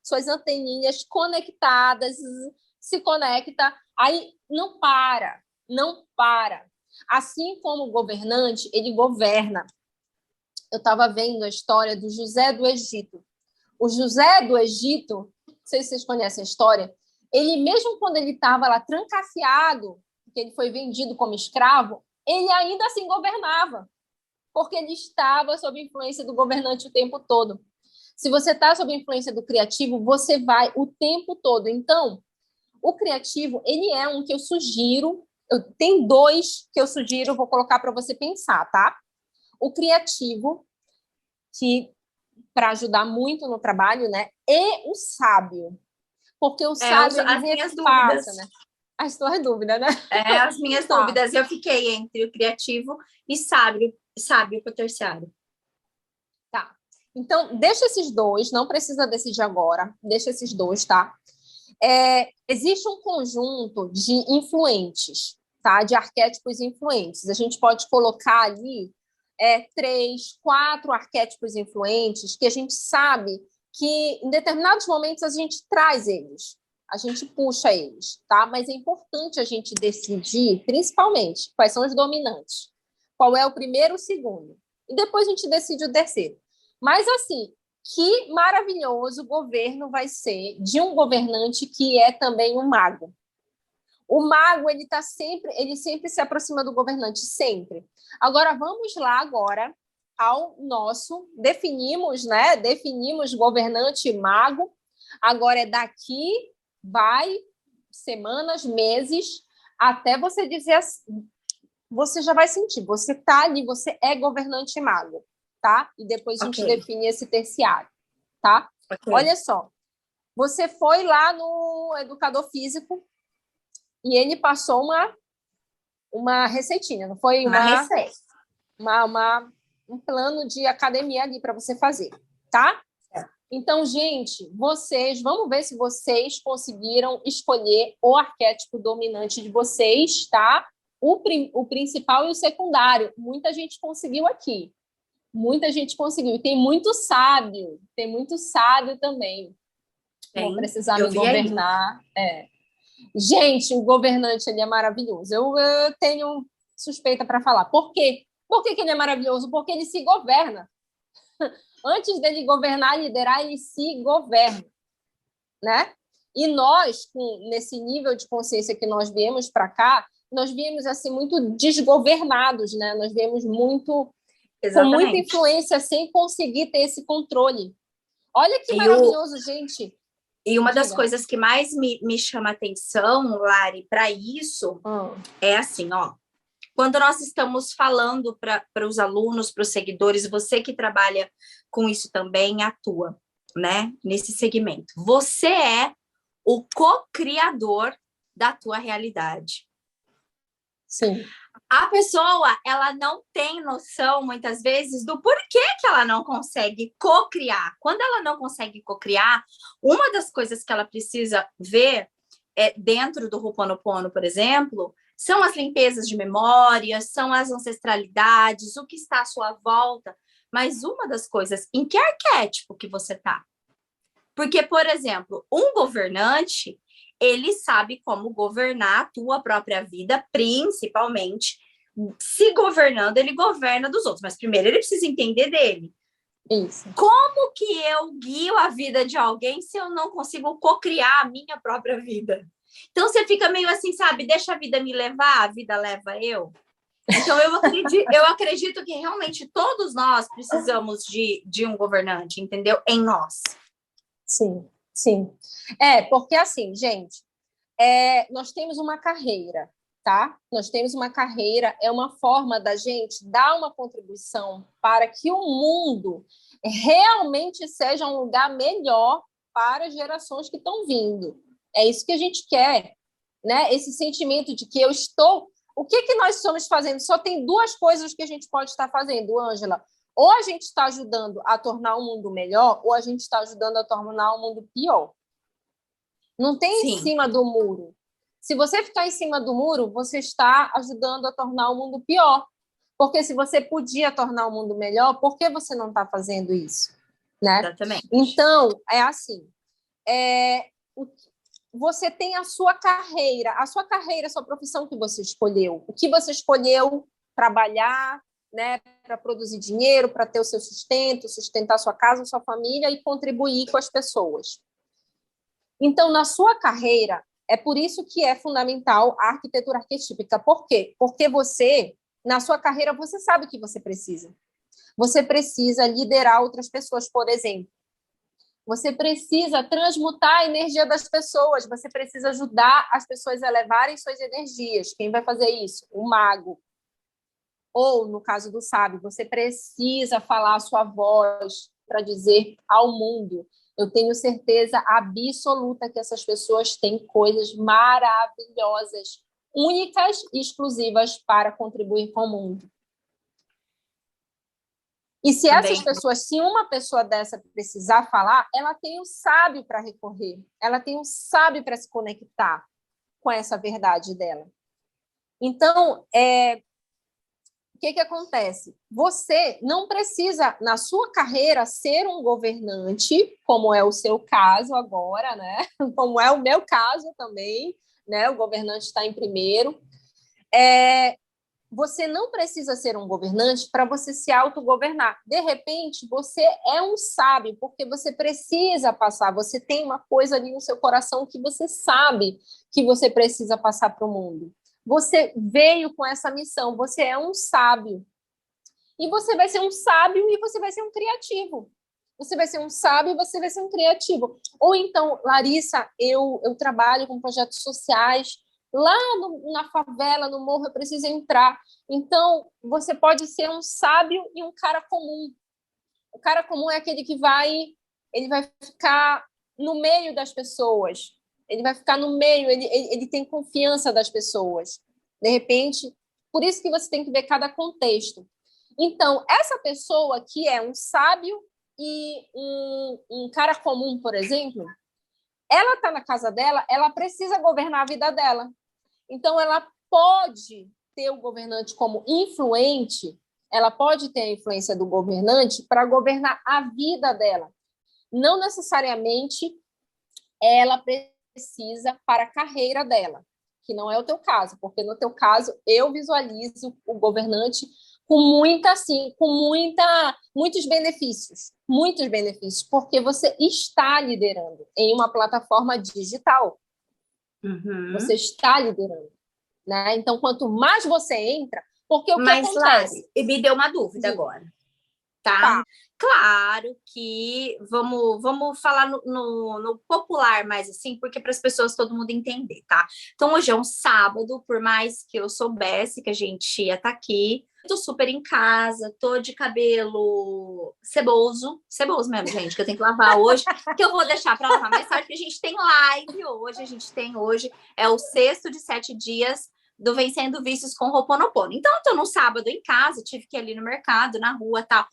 suas anteninhas conectadas, se conecta, aí não para. Assim como o governante, ele governa. Eu estava vendo a história do José do Egito. O José do Egito, não sei se vocês conhecem a história, ele mesmo quando ele estava lá trancafiado, que ele foi vendido como escravo, ele ainda assim governava, porque ele estava sob influência do governante o tempo todo. Se você está sob influência do criativo, você vai o tempo todo. Então, o criativo, ele é um que eu sugiro, tem 2 que eu sugiro, vou colocar para você pensar, tá? O criativo, que para ajudar muito no trabalho, né? E o sábio. Porque o sábio, as minhas dúvidas. Né? As tuas dúvidas, né? As minhas dúvidas. Eu fiquei entre o criativo e sábio para o terciário. Tá. Então, deixa esses 2, não precisa decidir agora. Deixa esses 2, tá? Existe um conjunto de influentes, tá? De arquétipos influentes. A gente pode colocar ali 3, 4 arquétipos influentes que a gente sabe que em determinados momentos a gente traz eles, a gente puxa eles, tá? Mas é importante a gente decidir, principalmente, quais são os dominantes. Qual é o primeiro, o segundo. E depois a gente decide o terceiro. Mas, assim, que maravilhoso governo vai ser de um governante que é também um mago. O mago, ele sempre se aproxima do governante, sempre. Agora, vamos lá agora ao nosso, definimos governante e mago. Agora é daqui, vai semanas, meses, até você dizer assim, você já vai sentir, você está ali, você é governante e mago, tá? E depois a gente define esse terciário, tá? Olha só, você foi lá no educador físico e ele passou uma receitinha, não foi? Uma receita. Um plano de academia ali para você fazer, tá? Então, gente, vamos ver se vocês conseguiram escolher o arquétipo dominante de vocês, tá? O principal e o secundário. Muita gente conseguiu aqui. Muita gente conseguiu. E tem muito sábio também. Vão precisar me governar. Gente, o governante ele é maravilhoso. Eu tenho suspeita para falar. Por quê? Por que ele é maravilhoso? Porque ele se governa. Antes dele governar, liderar, ele se governa, né? E nós, nesse nível de consciência que nós viemos para cá, nós viemos assim muito desgovernados, né? Nós viemos muito com muita influência sem conseguir ter esse controle. Olha que maravilhoso, gente. E uma das coisas que mais me chama atenção, Lari, para isso, é assim, ó. Quando nós estamos falando para os alunos, para os seguidores, você que trabalha com isso também atua, né? Nesse segmento. Você é o co-criador da tua realidade. Sim. A pessoa, ela não tem noção, muitas vezes, do porquê que ela não consegue co-criar. Quando ela não consegue co-criar, uma das coisas que ela precisa ver dentro do Ho'oponopono, por exemplo, são as limpezas de memória, são as ancestralidades, o que está à sua volta. Mas uma das coisas, em que arquétipo que você está? Porque, por exemplo, um governante, ele sabe como governar a tua própria vida, principalmente. Se governando, ele governa dos outros. Mas primeiro ele precisa entender dele. Isso. Como que eu guio a vida de alguém se eu não consigo co-criar a minha própria vida? Então você fica meio assim, sabe? Deixa a vida me levar, a vida leva eu. Então eu acredito que realmente todos nós precisamos de um governante, entendeu? Em nós. Sim, sim. Porque assim, gente, nós temos uma carreira, tá? Nós temos uma carreira, é uma forma da gente dar uma contribuição para que o mundo realmente seja um lugar melhor para as gerações que estão vindo. É isso que a gente quer, né? Esse sentimento de que eu estou... O que nós estamos fazendo? Só tem duas coisas que a gente pode estar fazendo, Ângela. Ou a gente está ajudando a tornar o mundo melhor, ou a gente está ajudando a tornar o mundo pior. Não tem em cima do muro. Se você ficar em cima do muro, você está ajudando a tornar o mundo pior. Porque se você podia tornar o mundo melhor, por que você não está fazendo isso? Né? Exatamente. Então, é assim. Você tem a sua carreira, a sua profissão que você escolheu. O que você escolheu trabalhar, né, para produzir dinheiro, para ter o seu sustento, sustentar sua casa, sua família e contribuir com as pessoas. Então, na sua carreira, é por isso que é fundamental a arquitetura arquetípica. Por quê? Porque você, na sua carreira, você sabe o que você precisa. Você precisa liderar outras pessoas, por exemplo. Você precisa transmutar a energia das pessoas. Você precisa ajudar as pessoas a elevarem suas energias. Quem vai fazer isso? O mago. Ou, no caso do sábio, você precisa falar a sua voz para dizer ao mundo. Eu tenho certeza absoluta que essas pessoas têm coisas maravilhosas, únicas e exclusivas para contribuir com o mundo. E se Também. essas pessoas, se uma pessoa dessa precisar falar, ela tem o sábio para recorrer, ela tem o sábio para se conectar com essa verdade dela. Então, o que acontece? Você não precisa, na sua carreira, ser um governante, como é o seu caso agora, né? Como é o meu caso também, né? O governante está em primeiro. Você não precisa ser um governante para você se autogovernar. De repente, você é um sábio, porque você precisa passar, você tem uma coisa ali no seu coração que você sabe que você precisa passar para o mundo. Você veio com essa missão, você é um sábio. E você vai ser um sábio e você vai ser um criativo. Você vai ser um sábio e você vai ser um criativo. Ou então, Larissa, eu trabalho com projetos sociais, lá na favela, no morro, eu preciso entrar. Então, você pode ser um sábio e um cara comum. O cara comum é aquele que ele vai ficar no meio das pessoas. Ele vai ficar no meio, ele tem confiança das pessoas. De repente, por isso que você tem que ver cada contexto. Então, essa pessoa que é um sábio e um cara comum, por exemplo, ela está na casa dela, ela precisa governar a vida dela. Então, ela pode ter o governante como influente, ela pode ter a influência do governante para governar a vida dela. Não necessariamente ela precisa para a carreira dela, que não é o teu caso, porque no teu caso eu visualizo o governante com muitos benefícios, porque você está liderando em uma plataforma digital. Uhum. Você está liderando, né? Então, quanto mais você entra, porque o que acontece? Lari, me deu uma dúvida agora, tá? Claro que vamos falar no popular mais assim, porque para as pessoas todo mundo entender, tá? Então, hoje é um sábado, por mais que eu soubesse que a gente ia estar aqui, tô super em casa, tô de cabelo ceboso mesmo, gente, que eu tenho que lavar hoje, que eu vou deixar para lavar mais tarde, porque a gente tem live hoje, é o 6º de 7 dias do Vencendo Vícios com Ho'oponopono. Então, eu tô no sábado em casa, tive que ir ali no mercado, na rua e tal.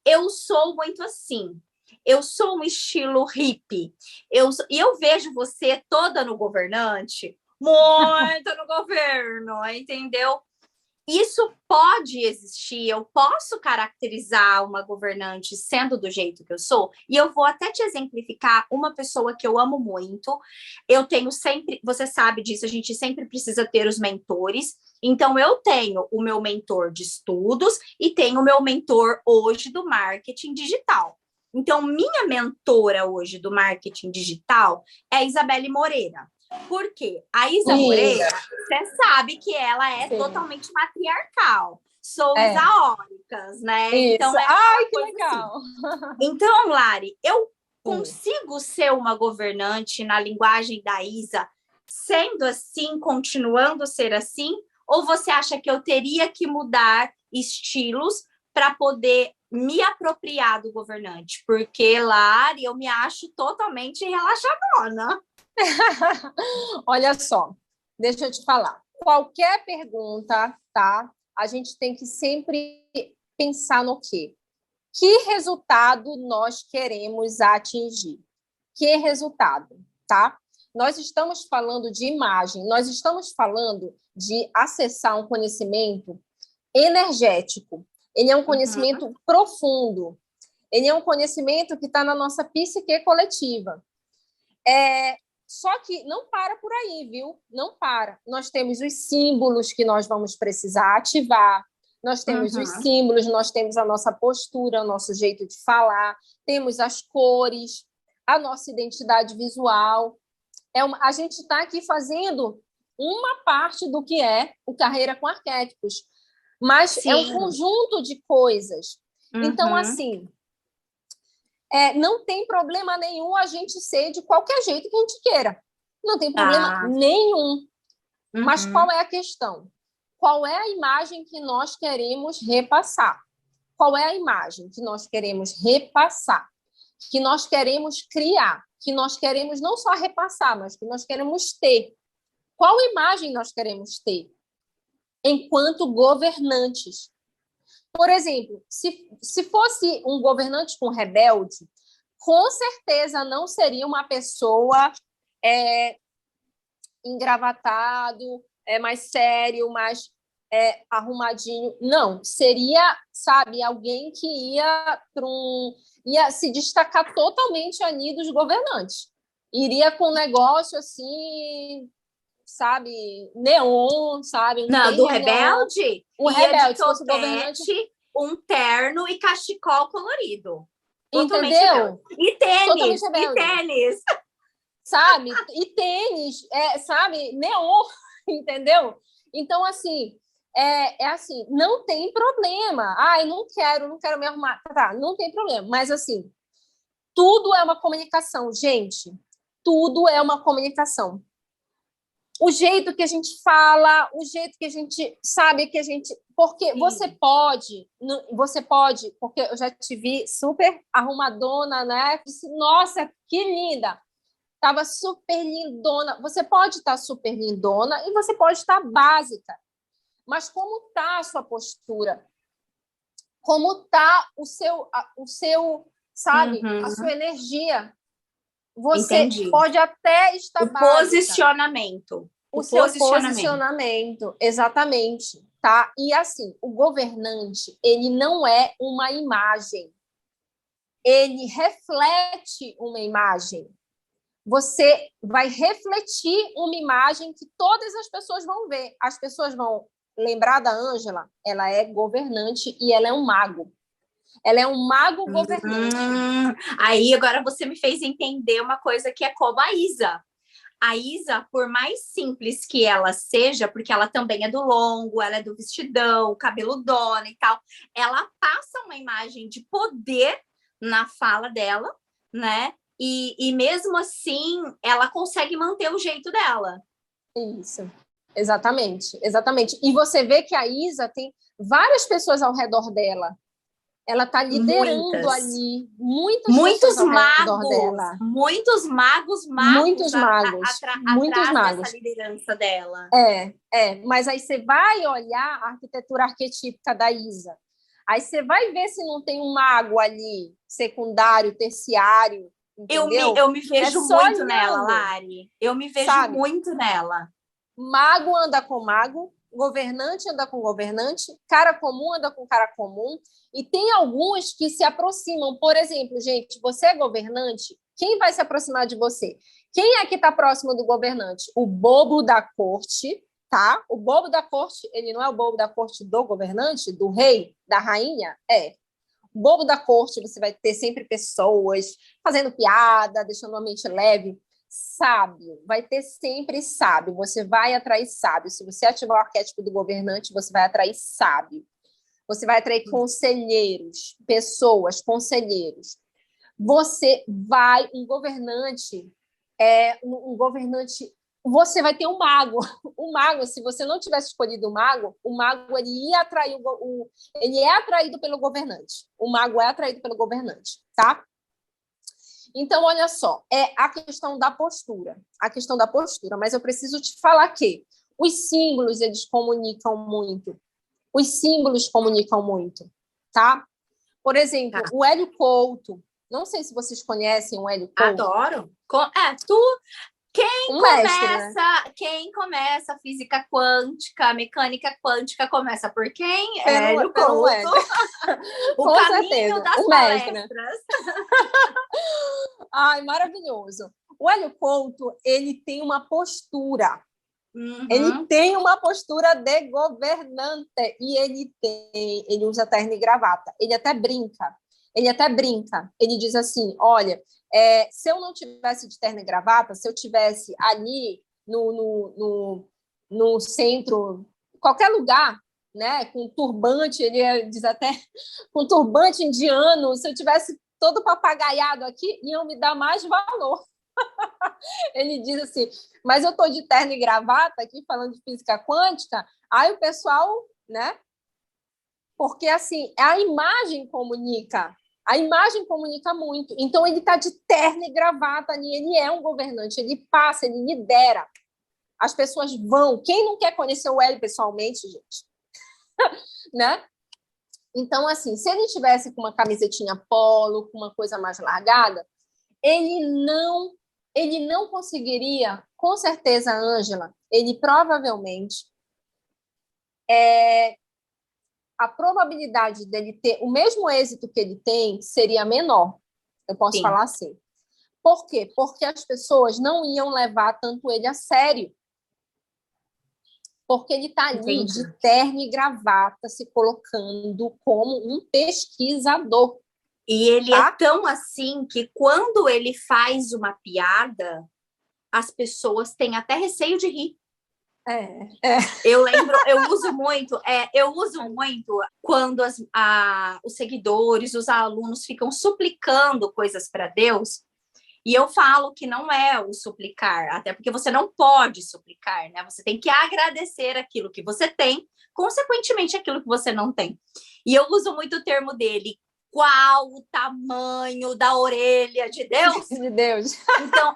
Eu sou muito assim. Eu sou um estilo hippie. E eu vejo você toda no governante, muito no governo, entendeu? Isso pode existir, eu posso caracterizar uma governante sendo do jeito que eu sou, e eu vou até te exemplificar uma pessoa que eu amo muito. Eu tenho sempre, você sabe disso, a gente sempre precisa ter os mentores. Então, eu tenho o meu mentor de estudos e tenho o meu mentor hoje do marketing digital. Então, minha mentora hoje do marketing digital é a Isabelle Moreira. Por quê? A Isa Moreira, você sabe que ela é totalmente matriarcal. Sou isaóricas, né? Isso. Então, ai, que legal! Assim. Então, Lari, eu consigo ser uma governante na linguagem da Isa, sendo assim, continuando a ser assim? Ou você acha que eu teria que mudar estilos para poder me apropriar do governante? Porque, Lari, eu me acho totalmente relaxadona. Olha só, deixa eu te falar. Qualquer pergunta, tá? A gente tem que sempre pensar no quê? Que resultado nós queremos atingir? Que resultado, tá? Nós estamos falando de imagem, nós estamos falando de acessar um conhecimento energético. Ele é um conhecimento profundo. Ele é um conhecimento que está na nossa psique coletiva. Só que não para por aí, viu? Não para. Nós temos os símbolos que nós vamos precisar ativar, nós temos os símbolos, nós temos a nossa postura, o nosso jeito de falar, temos as cores, a nossa identidade visual. A gente está aqui fazendo uma parte do que é o Carreira com Arquétipos, mas é um conjunto de coisas. Então, assim, não tem problema nenhum a gente ser de qualquer jeito que a gente queira. Não tem problema nenhum. Mas qual é a questão? Qual é a imagem que nós queremos repassar? Qual é a imagem que nós queremos repassar? Que nós queremos criar? Que nós queremos não só repassar, mas que nós queremos ter? Qual imagem nós queremos ter enquanto governantes? Por exemplo, se fosse um governante com rebelde, com certeza não seria uma pessoa engravatado, mais sério, mais arrumadinho. Não, seria, sabe, alguém que ia se destacar totalmente ali dos governantes. Iria com um negócio assim, sabe, neon, sabe? Não, do rebelde? O rebelde, se fosse governante, um terno e cachecol colorido. Totalmente entendeu? E tênis, e tênis. Sabe? E tênis, sabe? Neon, entendeu? Então, assim, assim, não tem problema. Ai, não quero me arrumar. Tá, não tem problema. Mas, assim, tudo é uma comunicação, gente. Tudo é uma comunicação. O jeito que a gente fala, o jeito que a gente sabe que a gente... Porque você pode, porque eu já te vi super arrumadona, né? Disse, nossa, que linda! Estava super lindona. Você pode estar super lindona e você pode estar básica. Mas como está a sua postura? Como está o seu, sabe? A sua energia? Você pode até estar básica. Posicionamento. O seu posicionamento, exatamente, tá? E assim, o governante, ele não é uma imagem. Ele reflete uma imagem. Você vai refletir uma imagem que todas as pessoas vão ver. As pessoas vão lembrar da Ângela, ela é governante e ela é um mago. Ela é um mago governante. Aí agora você me fez entender uma coisa que é como a Isa. A Isa, por mais simples que ela seja, porque ela também é do longo, ela é do vestidão, cabeludona e tal, ela passa uma imagem de poder na fala dela, né? E mesmo assim, ela consegue manter o jeito dela. Isso, exatamente. E você vê que a Isa tem várias pessoas ao redor dela. Ela está liderando ali muitos magos dela. Muitos magos atrás dessa liderança dela. Mas aí você vai olhar a arquitetura arquetípica da Isa. Aí você vai ver se não tem um mago ali, secundário, terciário. Eu me vejo muito nela, Lari. Eu me vejo muito nela. Mago anda com mago, governante anda com governante, cara comum anda com cara comum, e tem alguns que se aproximam. Por exemplo, gente, você é governante, quem vai se aproximar de você? Quem é que está próximo do governante? O bobo da corte, tá? O bobo da corte, ele não é o bobo da corte do governante, do rei, da rainha? O bobo da corte, você vai ter sempre pessoas fazendo piada, deixando a mente leve. Sábio, vai ter sempre sábio, você vai atrair sábio. Se você ativar o arquétipo do governante, você vai atrair sábio. Você vai atrair conselheiros, pessoas, conselheiros. Um governante, você vai ter um mago. O mago, se você não tivesse escolhido o mago ele ia atrair ele é atraído pelo governante. O mago é atraído pelo governante, tá? Então, olha só, a questão da postura. Mas eu preciso te falar que os símbolos, eles comunicam muito. Tá? Por exemplo, o Hélio Couto. Não sei se vocês conhecem o Hélio Couto. Adoro. Quem começa física quântica, mecânica quântica, começa por quem? Hélio Couto. O caminho das palestras. Ai, maravilhoso. O Hélio Couto, ele tem uma postura. Ele tem uma postura de governante. E ele usa terno e gravata. Ele até brinca. Ele diz assim, olha, se eu não tivesse de terno e gravata, se eu tivesse ali no centro, qualquer lugar, né, com turbante, ele diz até, com turbante indiano, se eu tivesse todo papagaiado aqui, iam me dar mais valor. Ele diz assim, mas eu estou de terno e gravata aqui, falando de física quântica, aí o pessoal, né, porque assim, a imagem comunica muito. Então, ele está de terno e gravata ali, ele é um governante, ele passa, ele lidera. As pessoas vão. Quem não quer conhecer o Hélio pessoalmente, gente? Né? Então, assim, se ele tivesse com uma camisetinha polo, com uma coisa mais largada, ele não conseguiria, com certeza, Ângela, ele provavelmente, a probabilidade dele ter o mesmo êxito que ele tem seria menor, eu posso Sim. falar assim. Por quê? Porque as pessoas não iam levar tanto ele a sério. Porque ele está ali Entendi. de terno e gravata, se colocando como um pesquisador. E ele tá? é tão assim que quando ele faz uma piada, as pessoas têm até receio de rir. Eu lembro, eu uso muito quando os seguidores, os alunos ficam suplicando coisas para Deus, e eu falo que não é o suplicar, até porque você não pode suplicar, né? Você tem que agradecer aquilo que você tem, consequentemente aquilo que você não tem. E eu uso muito o termo dele, qual o tamanho da orelha de Deus? De Deus. Então,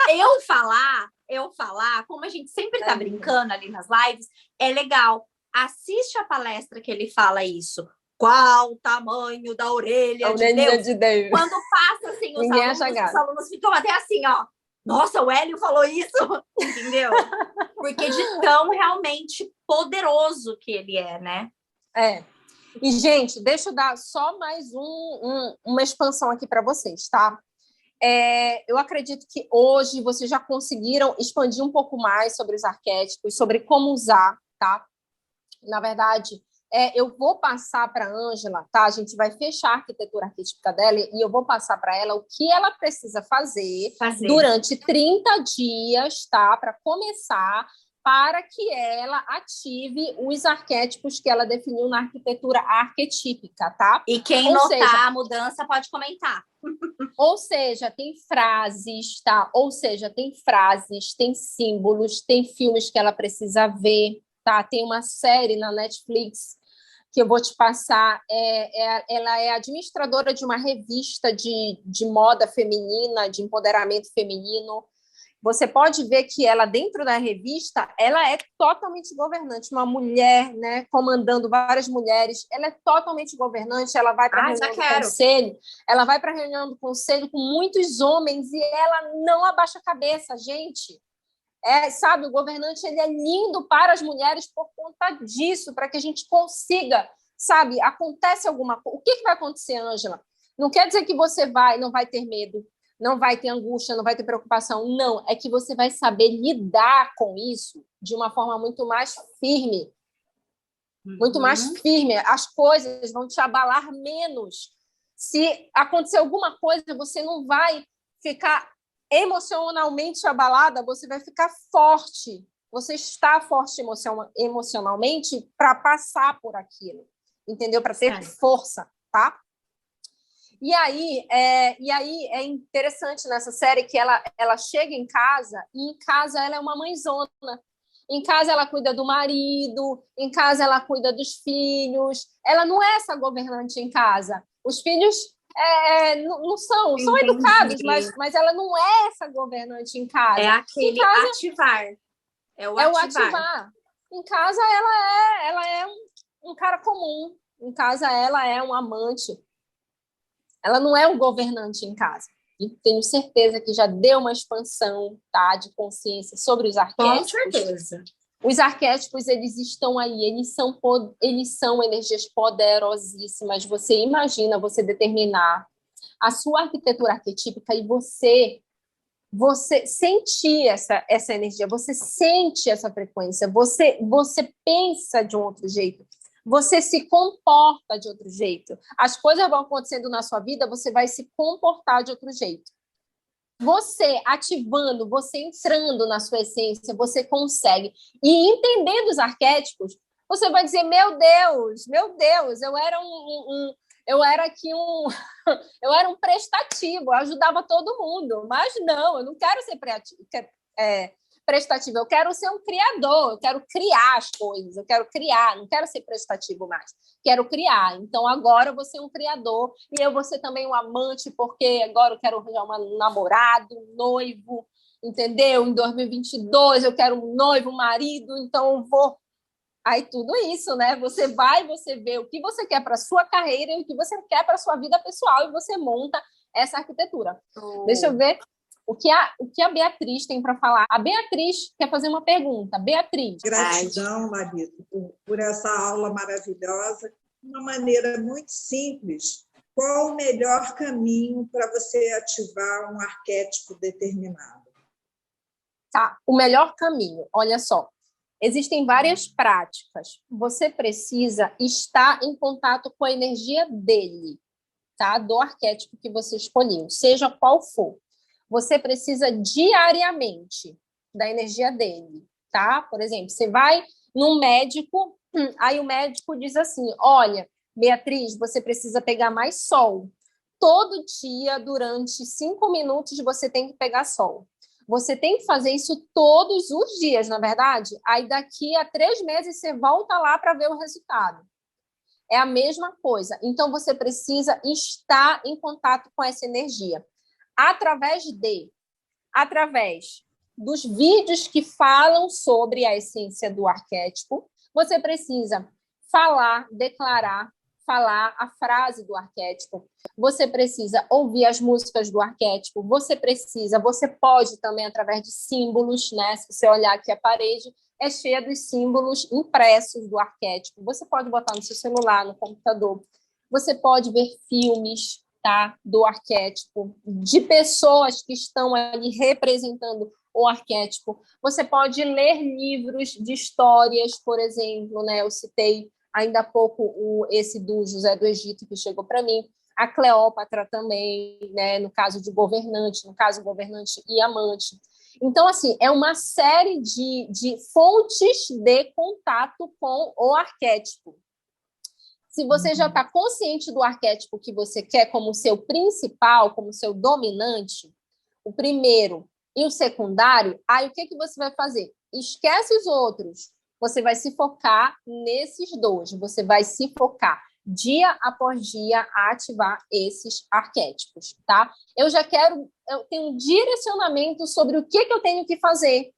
eu falar, como a gente sempre está brincando ali nas lives, é legal. Assiste a palestra que ele fala isso. Qual o tamanho da orelha de Deus? De Deus. Quando passa assim, os alunos ficam até assim, ó. Nossa, o Hélio falou isso, entendeu? Porque de tão realmente poderoso que ele é, né? E, gente, deixa eu dar só mais uma expansão aqui para vocês, tá? Eu acredito que hoje vocês já conseguiram expandir um pouco mais sobre os arquétipos, sobre como usar, tá? Na verdade, eu vou passar para a Ângela, tá? A gente vai fechar a arquitetura arquetípica dela e eu vou passar para ela o que ela precisa fazer durante 30 dias, tá? Para começar, para que ela ative os arquétipos que ela definiu na arquitetura arquetípica, tá? E quem notar a mudança pode comentar. Ou seja, tem frases, tá? Ou seja, tem frases, tem símbolos, tem filmes que ela precisa ver, tá? Tem uma série na Netflix que eu vou te passar. Ela é administradora de uma revista de moda feminina, de empoderamento feminino. Você pode ver que ela, dentro da revista, ela é totalmente governante. Uma mulher, né, comandando várias mulheres, ela é totalmente governante. Ela vai para a reunião do conselho, ela vai para a reunião do conselho com muitos homens e ela não abaixa a cabeça, gente. Sabe, o governante ele é lindo para as mulheres por conta disso, para que a gente consiga, sabe, acontece alguma coisa. O que vai acontecer, Ângela? Não quer dizer que você não vai ter medo, não vai ter angústia, não vai ter preocupação. Não, é que você vai saber lidar com isso de uma forma muito mais firme. Muito mais firme. As coisas vão te abalar menos. Se acontecer alguma coisa, você não vai ficar emocionalmente abalada, você vai ficar forte. Você está forte emocionalmente para passar por aquilo. Entendeu? Para ter força, tá? E aí é interessante nessa série que ela chega em casa e em casa ela é uma mãezona. Em casa ela cuida do marido, em casa ela cuida dos filhos. Ela não é essa governante em casa. Os filhos não são educados, mas ela não é essa governante em casa. É aquele casa, ativar. É o ativar. Em casa ela é um cara comum. Em casa ela é um amante. Ela não é um governante em casa. E tenho certeza que já deu uma expansão, tá, de consciência sobre os arquétipos. Com certeza. Os arquétipos, eles estão aí, eles são energias poderosíssimas. Você imagina você determinar a sua arquitetura arquetípica e você sentir essa energia, você sente essa frequência, você pensa de um outro jeito. Você se comporta de outro jeito. As coisas vão acontecendo na sua vida, você vai se comportar de outro jeito. Você ativando, você entrando na sua essência, você consegue. E entendendo os arquétipos, você vai dizer, meu Deus, eu era eu era um prestativo, eu ajudava todo mundo. Mas não, eu não quero ser prestativo, eu quero ser um criador, eu quero criar as coisas, eu quero criar, não quero ser prestativo mais, quero criar. Então, agora eu vou ser um criador e eu vou ser também um amante, porque agora eu quero arranjar um namorado, um noivo, entendeu? Em 2022 eu quero um noivo, um marido, então eu vou Aí tudo isso, né? Você vê o que você quer para sua carreira e o que você quer para sua vida pessoal e você monta essa arquitetura. Deixa eu ver o que a Beatriz tem para falar. A Beatriz quer fazer uma pergunta. Beatriz. Gratidão, Larissa, por essa aula maravilhosa. De uma maneira muito simples, qual o melhor caminho para você ativar um arquétipo determinado? Tá, o melhor caminho, olha só. Existem várias práticas. Você precisa estar em contato com a energia dele, tá? Do arquétipo que você escolheu, seja qual for. Você precisa diariamente da energia dele, tá? Por exemplo, você vai num médico, aí o médico diz assim: olha, Beatriz, você precisa pegar mais sol. Todo dia, durante 5 minutos, você tem que pegar sol. Você tem que fazer isso todos os dias, na verdade. Aí, daqui a 3 meses, você volta lá para ver o resultado. É a mesma coisa. Então, você precisa estar em contato com essa energia. Através dos vídeos que falam sobre a essência do arquétipo, você precisa declarar, falar a frase do arquétipo. Você precisa ouvir as músicas do arquétipo. Você pode também, através de símbolos, né? Se você olhar aqui a parede, é cheia dos símbolos impressos do arquétipo. Você pode botar no seu celular, no computador. Você pode ver filmes, tá, do arquétipo, de pessoas que estão ali representando o arquétipo. Você pode ler livros de histórias, por exemplo, né? Eu citei ainda há pouco esse do José do Egito, que chegou para mim. A Cleópatra também, né? No caso governante e amante. Então, assim, é uma série de fontes de contato com o arquétipo. Se você já está consciente do arquétipo que você quer como seu principal, como seu dominante, o primeiro e o secundário, aí o que você vai fazer? Esquece os outros. Você vai se focar nesses dois. Você vai se focar dia após dia a ativar esses arquétipos, tá? Eu tenho um direcionamento sobre o que eu tenho que fazer.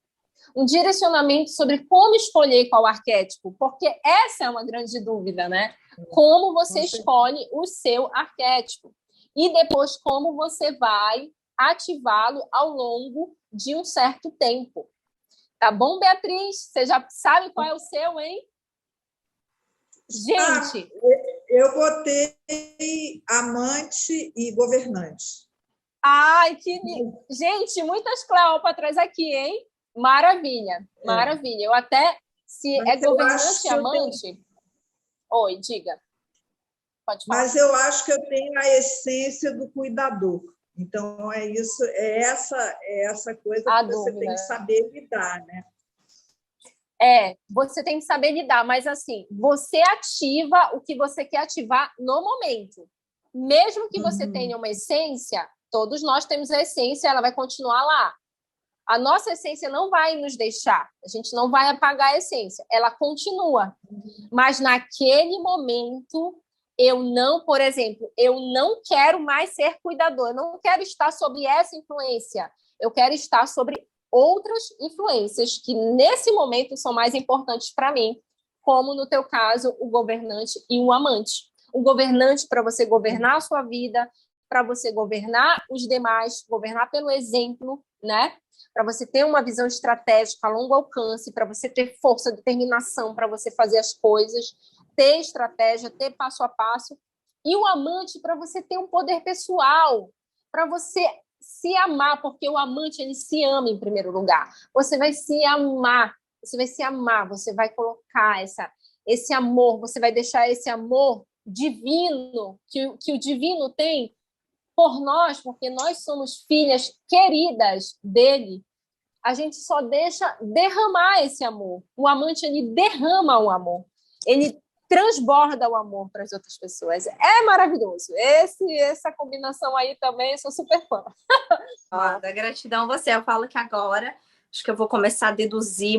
Um direcionamento sobre como escolher qual arquétipo, porque essa é uma grande dúvida, né? Como você escolhe o seu arquétipo e depois como você vai ativá-lo ao longo de um certo tempo. Tá bom, Beatriz? Você já sabe qual é o seu, hein? Gente... eu botei amante e governante. Ai, que... Gente, muitas Cleópatras aqui, hein? Maravilha, maravilha. Eu até, se é governante e amante... Oi, diga. Pode falar. Mas eu acho que eu tenho a essência do cuidador. Então, é essa coisa que você tem que saber lidar, né? Você tem que saber lidar, mas assim, você ativa o que você quer ativar no momento. Mesmo que você tenha uma essência, todos nós temos a essência, ela vai continuar lá. A nossa essência não vai nos deixar, a gente não vai apagar a essência, ela continua. Mas naquele momento, por exemplo, eu não quero mais ser cuidador, eu não quero estar sob essa influência, eu quero estar sobre outras influências que nesse momento são mais importantes para mim, como no teu caso, o governante e o amante. O governante para você governar a sua vida, para você governar os demais, governar pelo exemplo, né? Para você ter uma visão estratégica a longo alcance, para você ter força, determinação para você fazer as coisas, ter estratégia, ter passo a passo. E o amante para você ter um poder pessoal, para você se amar, porque o amante ele se ama em primeiro lugar. Você vai se amar, você vai colocar esse amor, você vai deixar esse amor divino que o divino tem por nós, porque nós somos filhas queridas dele. A gente só deixa derramar esse amor. O amante, ele derrama o amor. Ele transborda o amor para as outras pessoas. É maravilhoso. Essa combinação aí também, eu sou super fã. Da gratidão a você. Eu falo que agora acho que eu vou começar a deduzir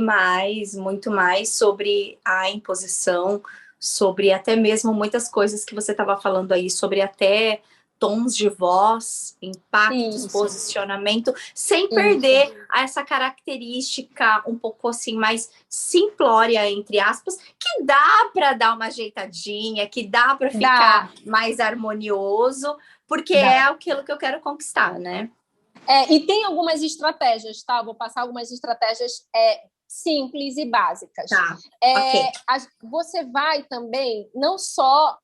muito mais sobre a imposição, sobre até mesmo muitas coisas que você estava falando aí, sobre até tons de voz, impactos, Isso. posicionamento, sem perder essa característica um pouco assim mais simplória, entre aspas, que dá para dar uma ajeitadinha, que dá para ficar mais harmonioso, porque é aquilo que eu quero conquistar, né? E tem algumas estratégias, tá? Vou passar algumas estratégias simples e básicas. Tá, ok. Você vai também, não só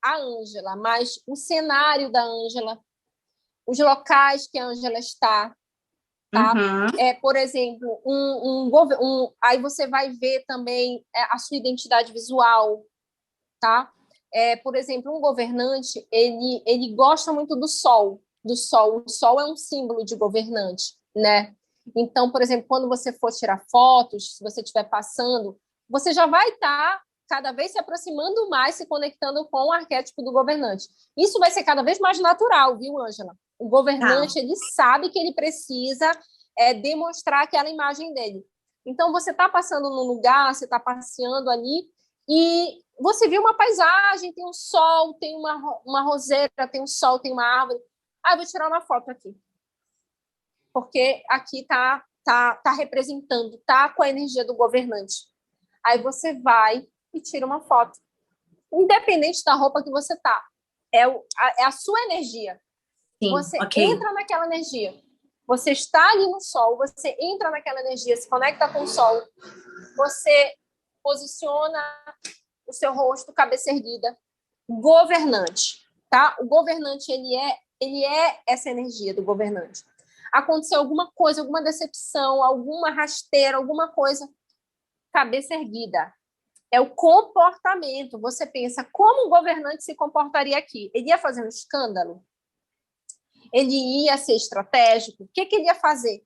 a Ângela, mas o cenário da Ângela, os locais que a Ângela está, tá? Uhum. Por exemplo, aí você vai ver também a sua identidade visual, tá? Por exemplo, um governante, ele gosta muito do sol. O sol é um símbolo de governante, né? Então, por exemplo, quando você for tirar fotos, se você estiver passando, você já vai estar cada vez se aproximando mais, se conectando com o arquétipo do governante. Isso vai ser cada vez mais natural, viu, Ângela? O governante, ele sabe que ele precisa demonstrar aquela imagem dele. Então, você está passando num lugar, você está passeando ali, e você viu uma paisagem, tem um sol, tem uma roseira, tem um sol, tem uma árvore. Eu vou tirar uma foto aqui. Porque aqui tá representando, tá com a energia do governante. Aí você vai e tira uma foto. Independente da roupa que você tá. É a sua energia. Sim, você okay. entra naquela energia. Você está ali no sol, você entra naquela energia, se conecta com o sol. Você posiciona o seu rosto, cabeça erguida. Governante, tá? O governante, ele é essa energia do governante. Aconteceu alguma coisa, alguma decepção, alguma rasteira, alguma coisa, cabeça erguida. É o comportamento. Você pensa, como um governante se comportaria aqui? Ele ia fazer um escândalo? Ele ia ser estratégico? O que ele ia fazer?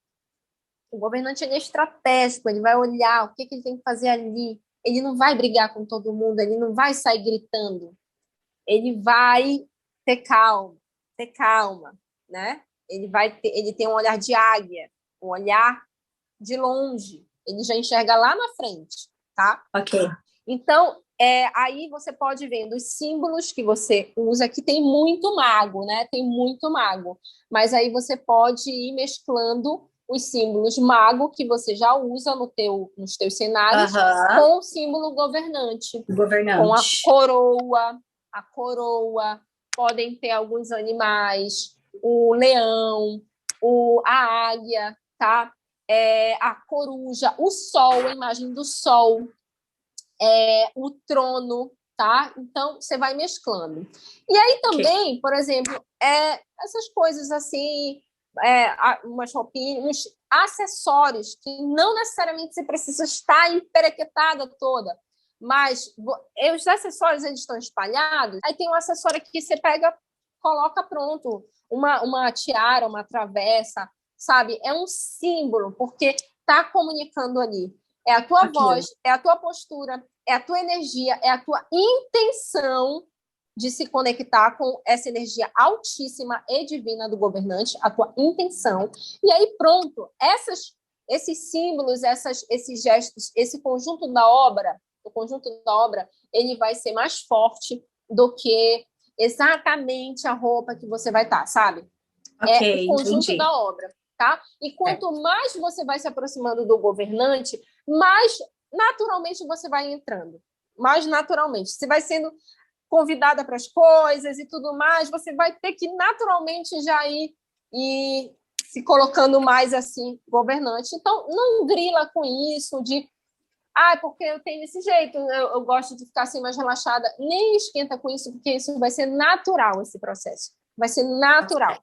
O governante, ele é estratégico, ele vai olhar o que ele tem que fazer ali. Ele não vai brigar com todo mundo, ele não vai sair gritando. Ele vai ter calma, né? Ele tem um olhar de águia, um olhar de longe. Ele já enxerga lá na frente, tá? Ok. Então, aí você pode ver dos símbolos que você usa, que tem muito mago, né? Tem muito mago. Mas aí você pode ir mesclando os símbolos mago que você já usa nos teus cenários com o símbolo governante. Com a coroa, podem ter alguns animais, o leão, a águia, tá? A coruja, o sol, a imagem do sol, o trono, tá? Então, você vai mesclando. E aí também, por exemplo, essas coisas assim, umas roupinhas, uns acessórios que não necessariamente você precisa estar emperequetada toda, mas os acessórios, eles estão espalhados, aí tem um acessório que você pega, coloca pronto, uma tiara, uma travessa, sabe? É um símbolo, porque está comunicando ali. É a tua voz, é a tua postura, é a tua energia, é a tua intenção de se conectar com essa energia altíssima e divina do governante, a tua intenção. E aí, pronto, esses símbolos, esses gestos, esse conjunto da obra, ele vai ser mais forte do que exatamente a roupa que você vai estar, sabe? É o conjunto da obra, tá? E quanto mais você vai se aproximando do governante, mais naturalmente você vai entrando. Mais naturalmente. Você vai sendo convidada para as coisas e tudo mais, você vai ter que naturalmente já ir se colocando mais assim, governante. Então, não grila com isso de porque eu tenho esse jeito, eu gosto de ficar assim mais relaxada. Nem esquenta com isso, porque isso vai ser natural, esse processo. Vai ser natural.